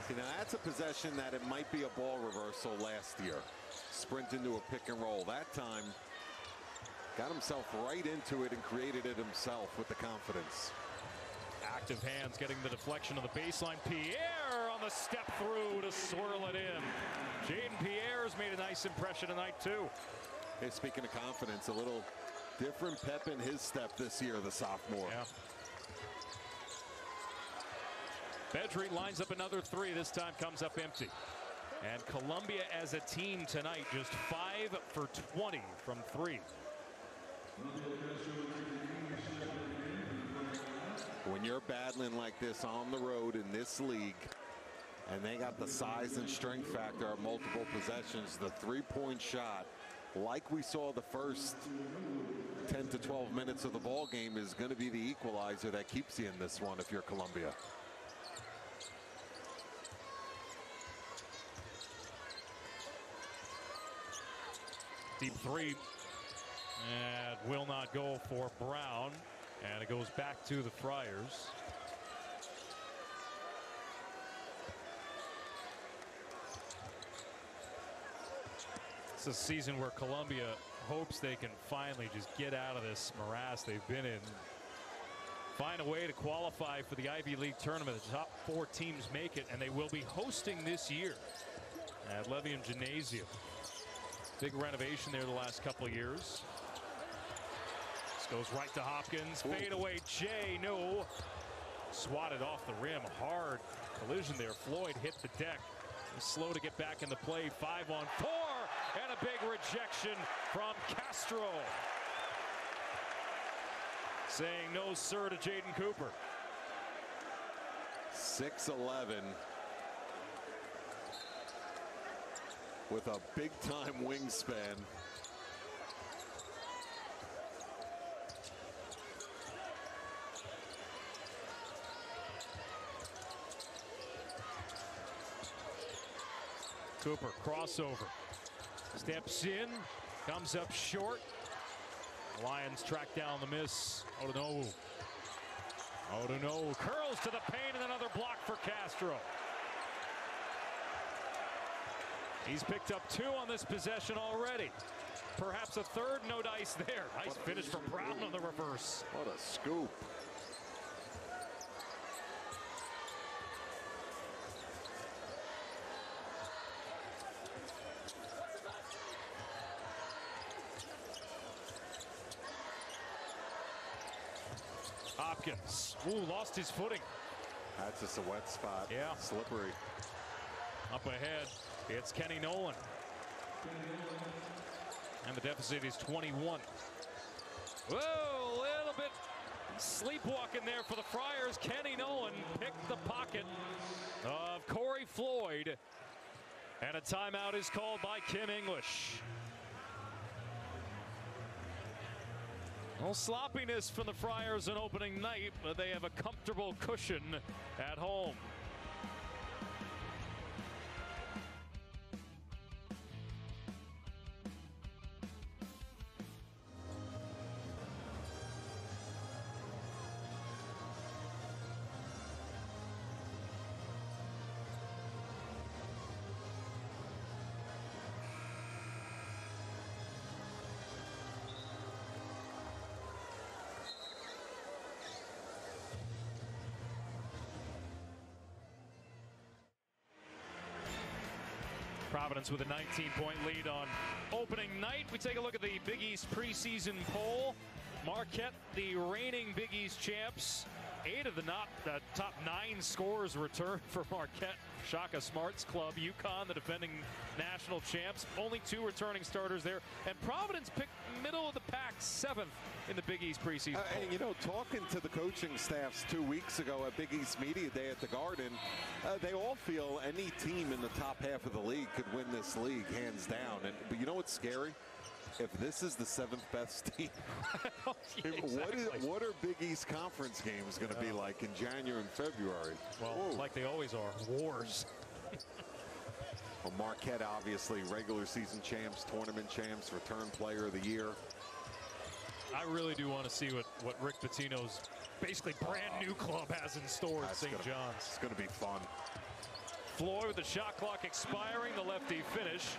See, now that's a possession that it might be a ball reversal last year. Sprint into a pick and roll. That time, got himself right into it and created it himself with the confidence. Active hands getting the deflection of the baseline. Pierre on the step through to swirl it in. Jaden Pierre's made a nice impression tonight, too. Hey, speaking of confidence, a little different pep in his step this year, the sophomore. Yeah. Bedreet lines up another three. This time comes up empty. And Columbia as a team tonight just 5 for 20 from three. When you're battling like this on the road in this league, and they got the size and strength factor of multiple possessions, the three-point shot, like we saw the first 10 to 12 minutes of the ball game, is going to be the equalizer that keeps you in this one if you're Columbia. Deep three, and will not go for Brown, and it goes back to the Friars. It's a season where Columbia hopes they can finally just get out of this morass they've been in. Find a way to qualify for the Ivy League tournament. The top 4 teams make it, and they will be hosting this year at Levium Gymnasium. Big renovation there the last couple of years. This goes right to Hopkins. Fade away, Jay, no. Swatted off the rim. Hard collision there. Floyd hit the deck. He's slow to get back into play. 5-on-4, and a big rejection from Castro. Saying no sir to Jaden Cooper. 6'11", with a big-time wingspan. Cooper crossover, steps in, comes up short. Lions track down the miss. Odonowu curls to the paint, and another block for Castro. He's picked up 2 on this possession already. Perhaps a third, no dice there. Nice finish from Brown on the reverse. What a scoop. Hopkins, lost his footing. That's just a wet spot. Yeah. Slippery. Up ahead, it's Kenny Nolan. And the deficit is 21. Whoa, a little bit sleepwalking there for the Friars. Kenny Nolan picked the pocket of Corey Floyd. And a timeout is called by Kim English. Well, sloppiness from the Friars on opening night, but they have a comfortable cushion at home. Providence with a 19-point lead on opening night. We take a look at the Big East preseason poll. Marquette, the reigning Big East champs. 8 of the top 9 scorers return for Marquette. Shaka Smart's club. UConn, the defending national champs. Only 2 returning starters there. And Providence picked middle of the pack, 7th in the Big East preseason. And, you know, talking to the coaching staffs 2 weeks ago at Big East Media Day at the Garden, they all feel any team in the top half of the league could win this league, hands down. But you know what's scary? If this is the 7th best team, Yeah, exactly. what are Big East Conference games going to be like in January and February? Well, Whoa. like they always are, wars. Well, Marquette, obviously, regular season champs, tournament champs, return player of the year. I really do want to see what Rick Pitino's basically brand new club has in store at St. John's. It's going to be fun. Floyd with the shot clock expiring, the lefty finish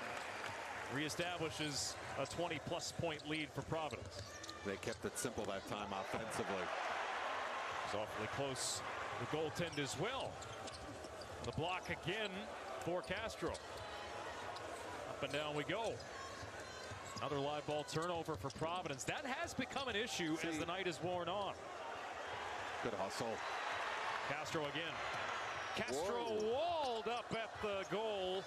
reestablishes a 20-plus point lead for Providence. They kept it simple that time offensively. It was awfully close. The goaltend as well. The block again for Castro. Up and down we go. Another live ball turnover for Providence. That has become an issue as the night has worn on. Good hustle. Castro again. Castro walled up at the goal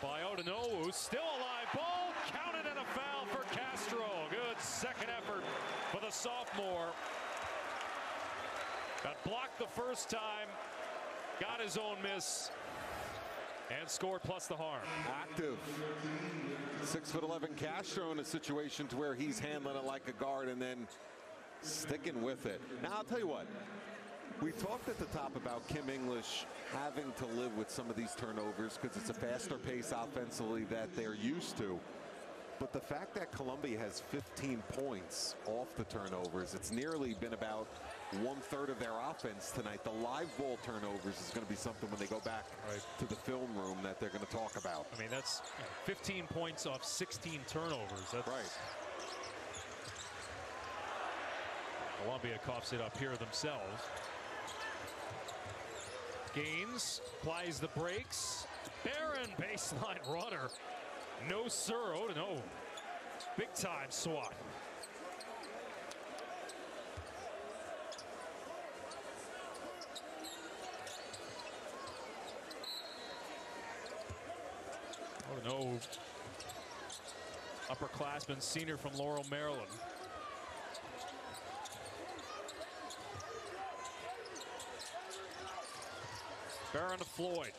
by Odonowu. Still a live ball. Counted and a foul for Castro. Good second effort for the sophomore. Got blocked the first time. Got his own miss. And scored plus the harm. Active. 6'11" Castro in a situation to where he's handling it like a guard and then sticking with it. Now, I'll tell you what. We talked at the top about Kim English having to live with some of these turnovers because it's a faster pace offensively that they're used to. But the fact that Columbia has 15 points off the turnovers, it's nearly been about 1/3 of their offense tonight. The live ball turnovers is going to be something when they go back to the film room that they're going to talk about. I mean, that's 15 points off 16 turnovers. That's right. Columbia coughs it up here themselves. Gaines applies the brakes. Barron baseline runner. No, sir. Oh, no. Big time swat. Oh, no. Upperclassman senior from Laurel, Maryland. Barron to Floyd.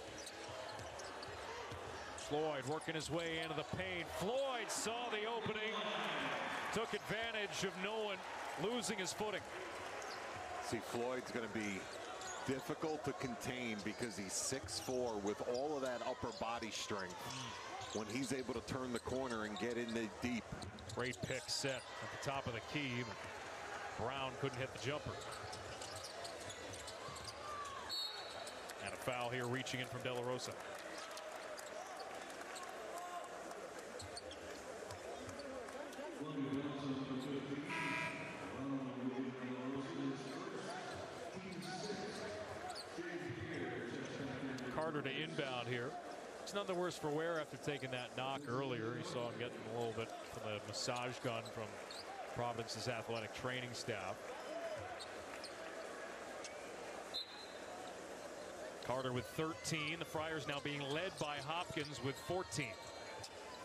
Floyd working his way into the paint. Floyd saw the opening. Took advantage of no one losing his footing. See, Floyd's going to be difficult to contain because he's 6'4" with all of that upper body strength. When he's able to turn the corner and get in the deep. Great pick set at the top of the key. Brown couldn't hit the jumper. And a foul here reaching in from De La Rosa. Carter to inbound here. It's none the worse for wear after taking that knock earlier. You saw him getting a little bit from the massage gun from Providence's athletic training staff. Carter with 13. The Friars now being led by Hopkins with 14.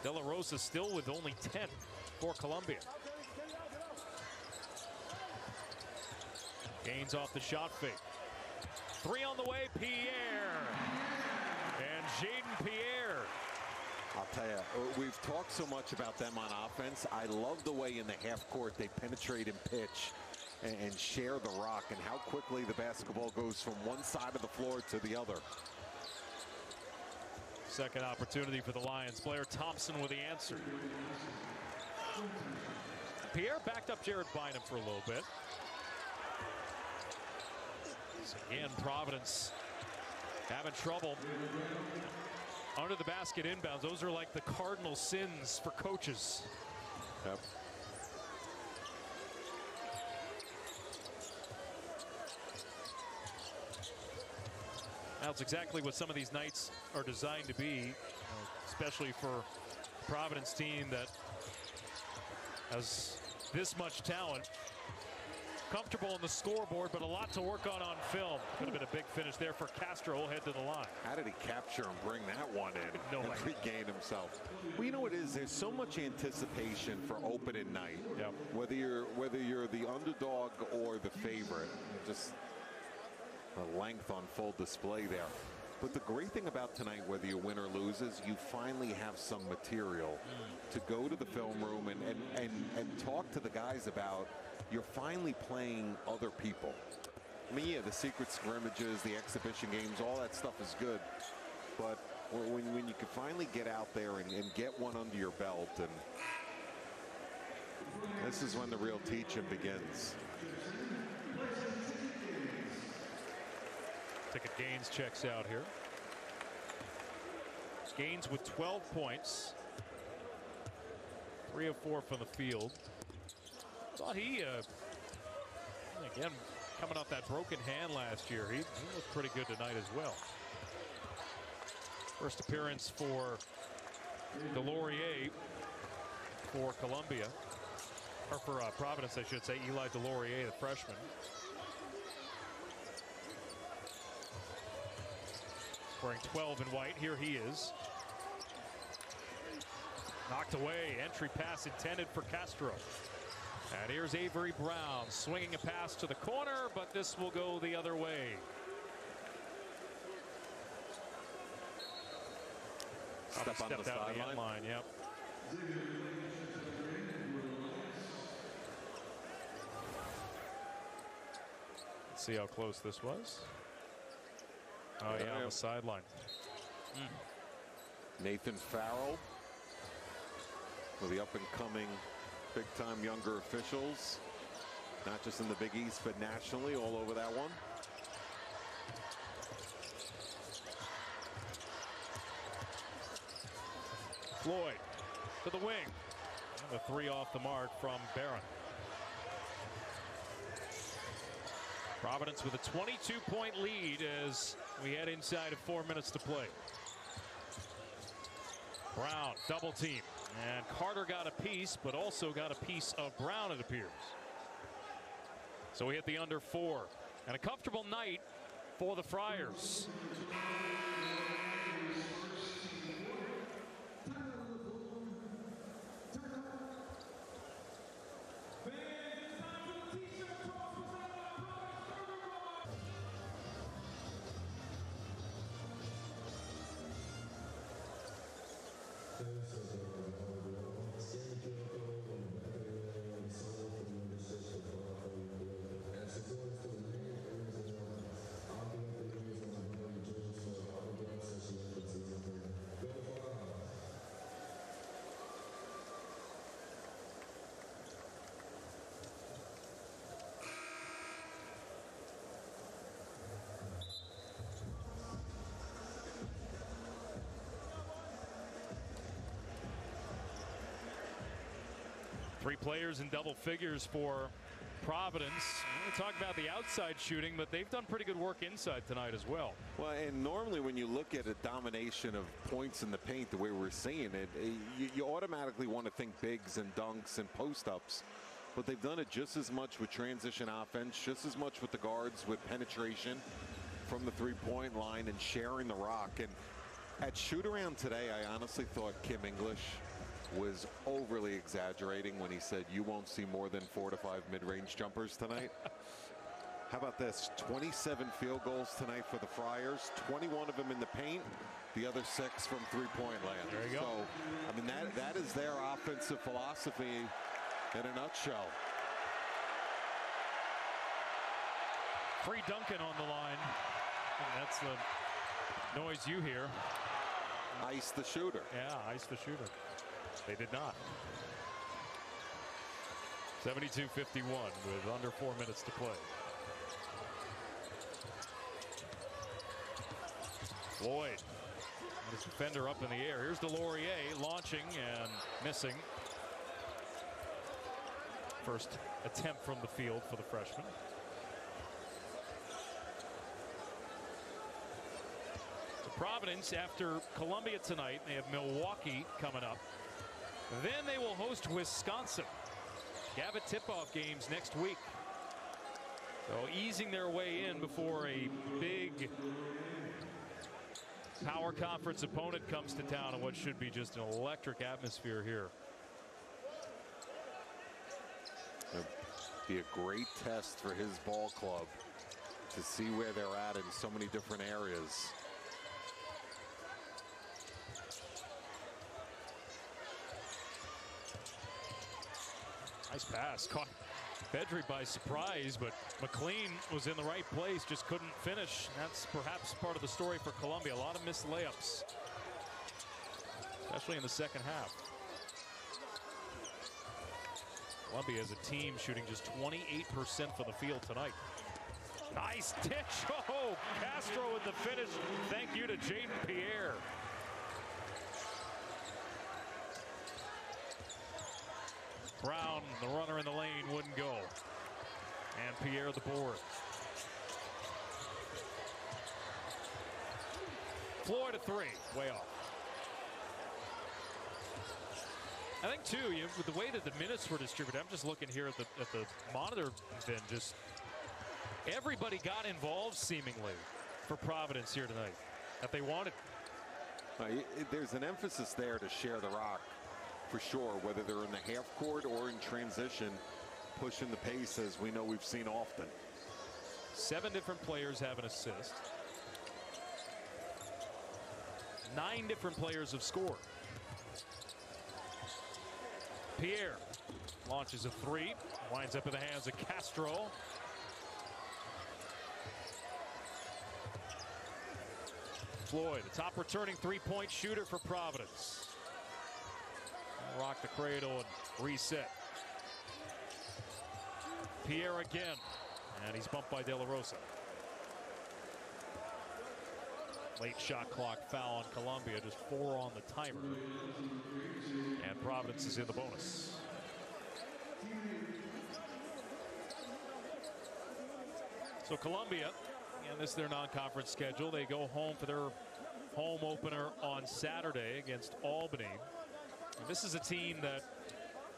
De La Rosa still with only 10 for Columbia. Gaines off the shot fake. 3 on the way, Pierre. And Jaden Pierre. I'll tell you, we've talked so much about them on offense. I love the way in the half court they penetrate and pitch and share the rock and how quickly the basketball goes from one side of the floor to the other. Second opportunity for the Lions. Blair Thompson with the answer. Pierre backed up Jared Bynum for a little bit. So again, Providence having trouble under the basket inbounds. Those are like the cardinal sins for coaches. Yep. That's exactly what some of these nights are designed to be. especially for a Providence team that has this much talent. Comfortable on the scoreboard, but a lot to work on film. Could have been a big finish there for Castro. He'll head to the line. How did he capture and bring that one in? No and way. regain himself. Well, you know what it is? There's so much anticipation for opening night. Yep. Whether you're the underdog or the favorite, just the length on full display there. But the great thing about tonight, whether you win or loses, you finally have some material to go to the film room and talk to the guys about. You're finally playing other people. I mean, yeah, the secret scrimmages, the exhibition games, all that stuff is good. But when you can finally get out there and get one under your belt, and this is when the real teaching begins. Ticket Gaines checks out here. Gaines with 12 points. 3 of 4 from the field. Thought he, again, coming off that broken hand last year, he looked pretty good tonight as well. First appearance for Delorier for Columbia, or for Providence, I should say. Eli Delorier, the freshman. Wearing 12 in white. Here he is. Knocked away. Entry pass intended for Castro. And here's Avery Brown swinging a pass to the corner, but this will go the other way. Step on the sideline. Yep. Let's see how close this was. Oh yeah, on the sideline. Nathan Farrell with the up-and-coming big-time younger officials, not just in the Big East, but nationally, all over that one. Floyd to the wing. And the 3 off the mark from Barron. Providence with a 22-point lead as we head inside of 4 minutes to play. Brown double team, and Carter got a piece, but also got a piece of Brown, it appears. So we hit the under 4, and a comfortable night for the Friars. Three players in double figures for Providence. We talk about the outside shooting, but they've done pretty good work inside tonight as well. Well, and normally when you look at a domination of points in the paint the way we're seeing it, you automatically want to think bigs and dunks and post-ups. But they've done it just as much with transition offense, just as much with the guards, with penetration from the three-point line and sharing the rock. And at shoot-around today, I honestly thought Kim English was overly exaggerating when he said you won't see more than 4 to 5 mid-range jumpers tonight. How about this? 27 field goals tonight for the Friars, 21 of them in the paint, the other 6 from three-point land. There you go. So, I mean, that is their offensive philosophy in a nutshell. Free Duncan on the line. And that's the noise you hear. Ice the shooter. Yeah, ice the shooter. They did not. 72-51 with under 4 minutes to play. Floyd, his defender up in the air. Here's Delorier launching and missing. First attempt from the field for the freshman. Providence, after Columbia tonight, they have Milwaukee coming up. Then they will host Wisconsin. Gavitt tip-off games next week. So easing their way in before a big power conference opponent comes to town in what should be just an electric atmosphere here. It'll be a great test for his ball club to see where they're at in so many different areas. Nice pass. Caught Bedry by surprise, but McLean was in the right place, just couldn't finish. That's perhaps part of the story for Columbia. A lot of missed layups, especially in the second half. Columbia as a team shooting just 28% from the field tonight. Nice dish. Oh, Castro with the finish. Thank you to Jaden Pierre. Brown, the runner in the lane, wouldn't go. And Pierre the board. Floyd a three, way off. I think too, with the way that the minutes were distributed, I'm just looking here at the monitor, then just everybody got involved seemingly for Providence here tonight that they wanted. There's an emphasis there to share the rock. For sure, whether they're in the half court or in transition, pushing the pace as we know we've seen often. 7 different players have an assist. 9 different players have scored. Pierre launches a three, winds up in the hands of Castro. Floyd, the top returning three-point shooter for Providence. Rock the cradle and reset. Pierre again, and he's bumped by De La Rosa. Late shot clock foul on Columbia, just 4 on the timer. And Providence is in the bonus. So Columbia, and this is their non-conference schedule. They go home for their home opener on Saturday against Albany. And this is a team that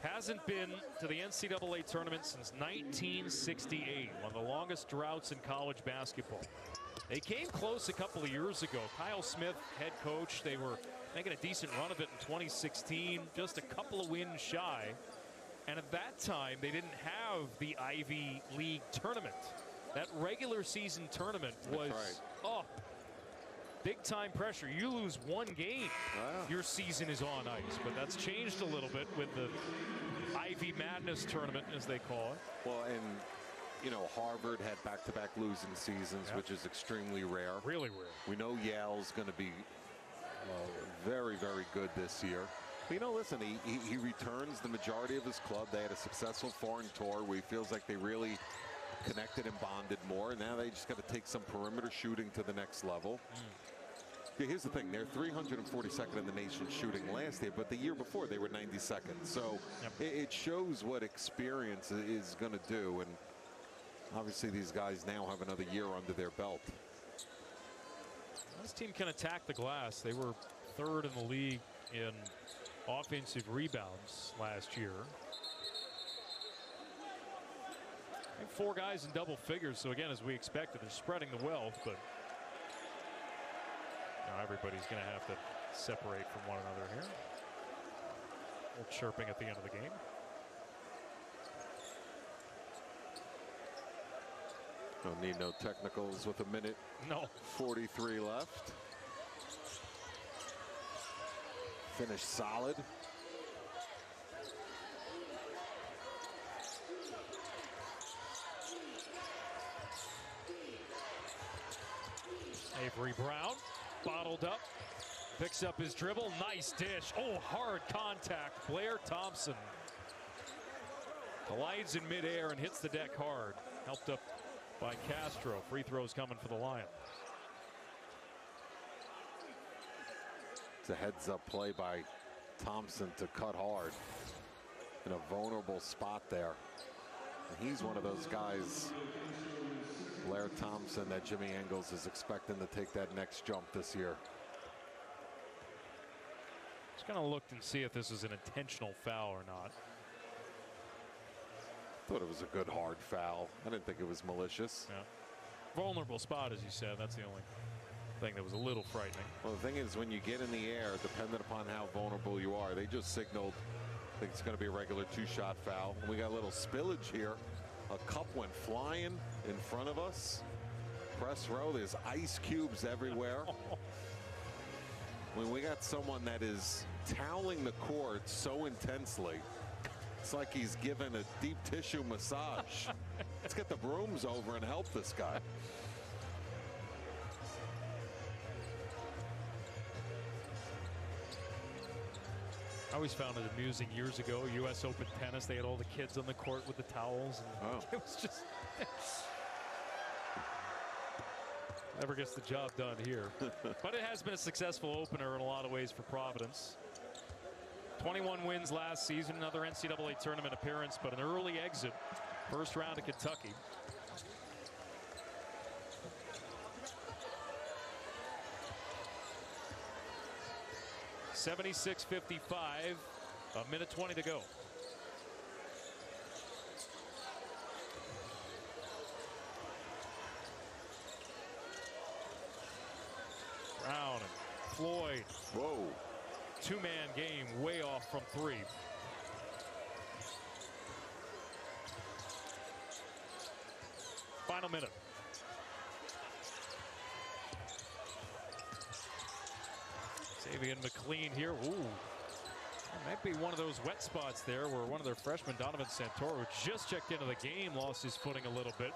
hasn't been to the NCAA tournament since 1968, one of the longest droughts in college basketball. They came close a couple of years ago. Kyle Smith, head coach, they were making a decent run of it in 2016, just a couple of wins shy. And at that time, they didn't have the Ivy League tournament. That regular season tournament was, big time pressure. You lose one game, your season is on ice. But that's changed a little bit with the Ivy Madness tournament, as they call it. Well, and you know, Harvard had back-to-back losing seasons, which is extremely rare. Really rare. We know Yale's going to be very, very good this year. But, you know, listen, he returns the majority of his club. They had a successful foreign tour where he feels like they really connected and bonded more. Now they just got to take some perimeter shooting to the next level. Here's the thing, they're 342nd in the nation shooting last year, but the year before they were 92nd. So it shows what experience is going to do. And obviously these guys now have another year under their belt. This team can attack the glass. They were 3rd in the league in offensive rebounds last year. I think 4 guys in double figures. So again, as we expected, they're spreading the wealth, but everybody's going to have to separate from one another here. A little chirping at the end of the game. Don't need no technicals with a minute. 43 left. Finish solid. Avery Brown bottled up, picks up his dribble, nice dish. Oh, hard contact. Blair Thompson glides in midair and hits the deck hard. Helped up by Castro. Free throws coming for the Lions. It's a heads-up play by Thompson to cut hard in a vulnerable spot there. And he's one of those guys Blair Thompson that Jimmy Engels is expecting to take that next jump this year. Just going to look and see if this is an intentional foul or not. Thought it was a good hard foul. I didn't think it was malicious. Yeah. Vulnerable spot, as you said. That's the only thing that was a little frightening. Well, the thing is, when you get in the air, depending upon how vulnerable you are, they just signaled, I think it's going to be a regular 2-shot foul. We got a little spillage here. A cup went flying in front of us. Press row, there's ice cubes everywhere. When we got someone that is toweling the court so intensely, it's like he's given a deep tissue massage. Let's get the brooms over and help this guy. I always found it amusing years ago, U.S. Open tennis, they had all the kids on the court with the towels. And it was just never gets the job done here. But it has been a successful opener in a lot of ways for Providence. 21 wins last season, another NCAA tournament appearance, but an early exit. First round of Kentucky. $76-55, a minute 20 to go. Brown and Floyd. Whoa. Two-man game, way off from three. Final minute. Xavier McLean here. Ooh. That might be one of those wet spots there where one of their freshmen, Donovan Santoro, who just checked into the game, lost his footing a little bit.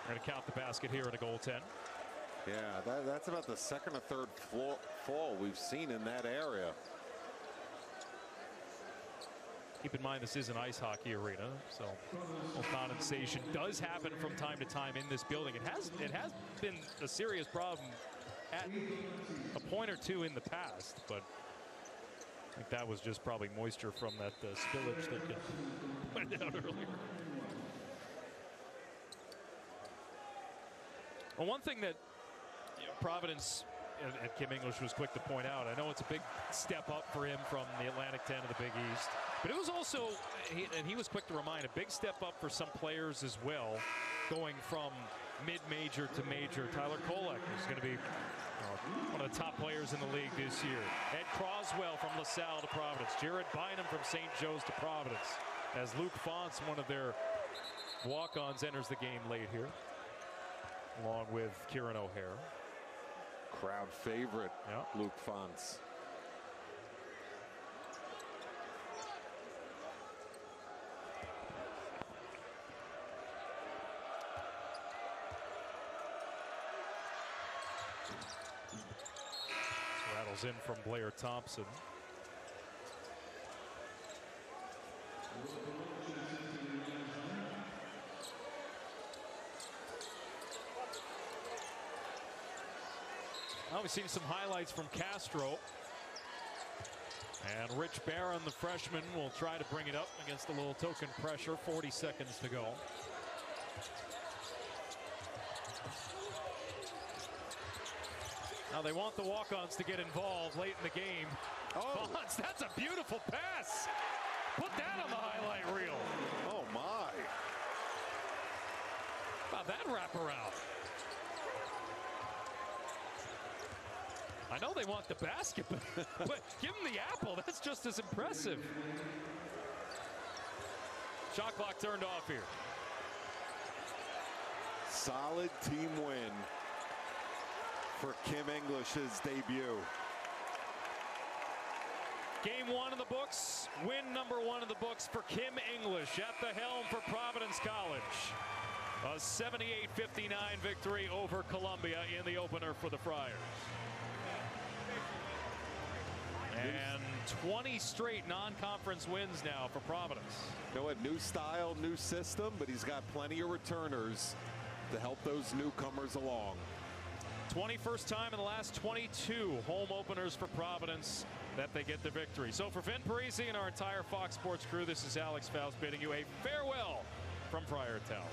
We're going to count the basket here at a goal 10. Yeah, that's about the second or third fall we've seen in that area. Keep in mind this is an ice hockey arena, so condensation does happen from time to time in this building. It has been a serious problem at a point or two in the past, but I think that was just probably moisture from that spillage that went out earlier. Well, one thing that Providence and Kim English was quick to point out, I know it's a big step up for him from the Atlantic 10 to the Big East, but it was also, and he was quick to remind, a big step up for some players as well, going from mid-major to major. Tyler Kolek is going to be one of the top players in the league this year. Ed Croswell from LaSalle to Providence. Jared Bynum from St. Joe's to Providence. As Luke Fonts, one of their walk-ons, enters the game late here, along with Kieran O'Hare. Crowd favorite, Luke Fonts. Rattles in from Blair Thompson. Well, we've seen some highlights from Castro. And Rich Barron, the freshman, will try to bring it up against a little token pressure. 40 seconds to go. Now they want the walk-ons to get involved late in the game. Oh, Fonts, that's a beautiful pass. Put that on the highlight reel. Oh, my. How about that wraparound? I know they want the basket, but give them the apple. That's just as impressive. Shot clock turned off here. Solid team win for Kim English's debut. Game one in the books. Win number one in the books for Kim English at the helm for Providence College. A 78-59 victory over Columbia in the opener for the Friars. And 20 straight non-conference wins now for Providence. You know what? New style, new system, but he's got plenty of returners to help those newcomers along. 21st time in the last 22 home openers for Providence that they get the victory. So for Vin Parisi and our entire Fox Sports crew, this is Alex Faust bidding you a farewell from Friartown.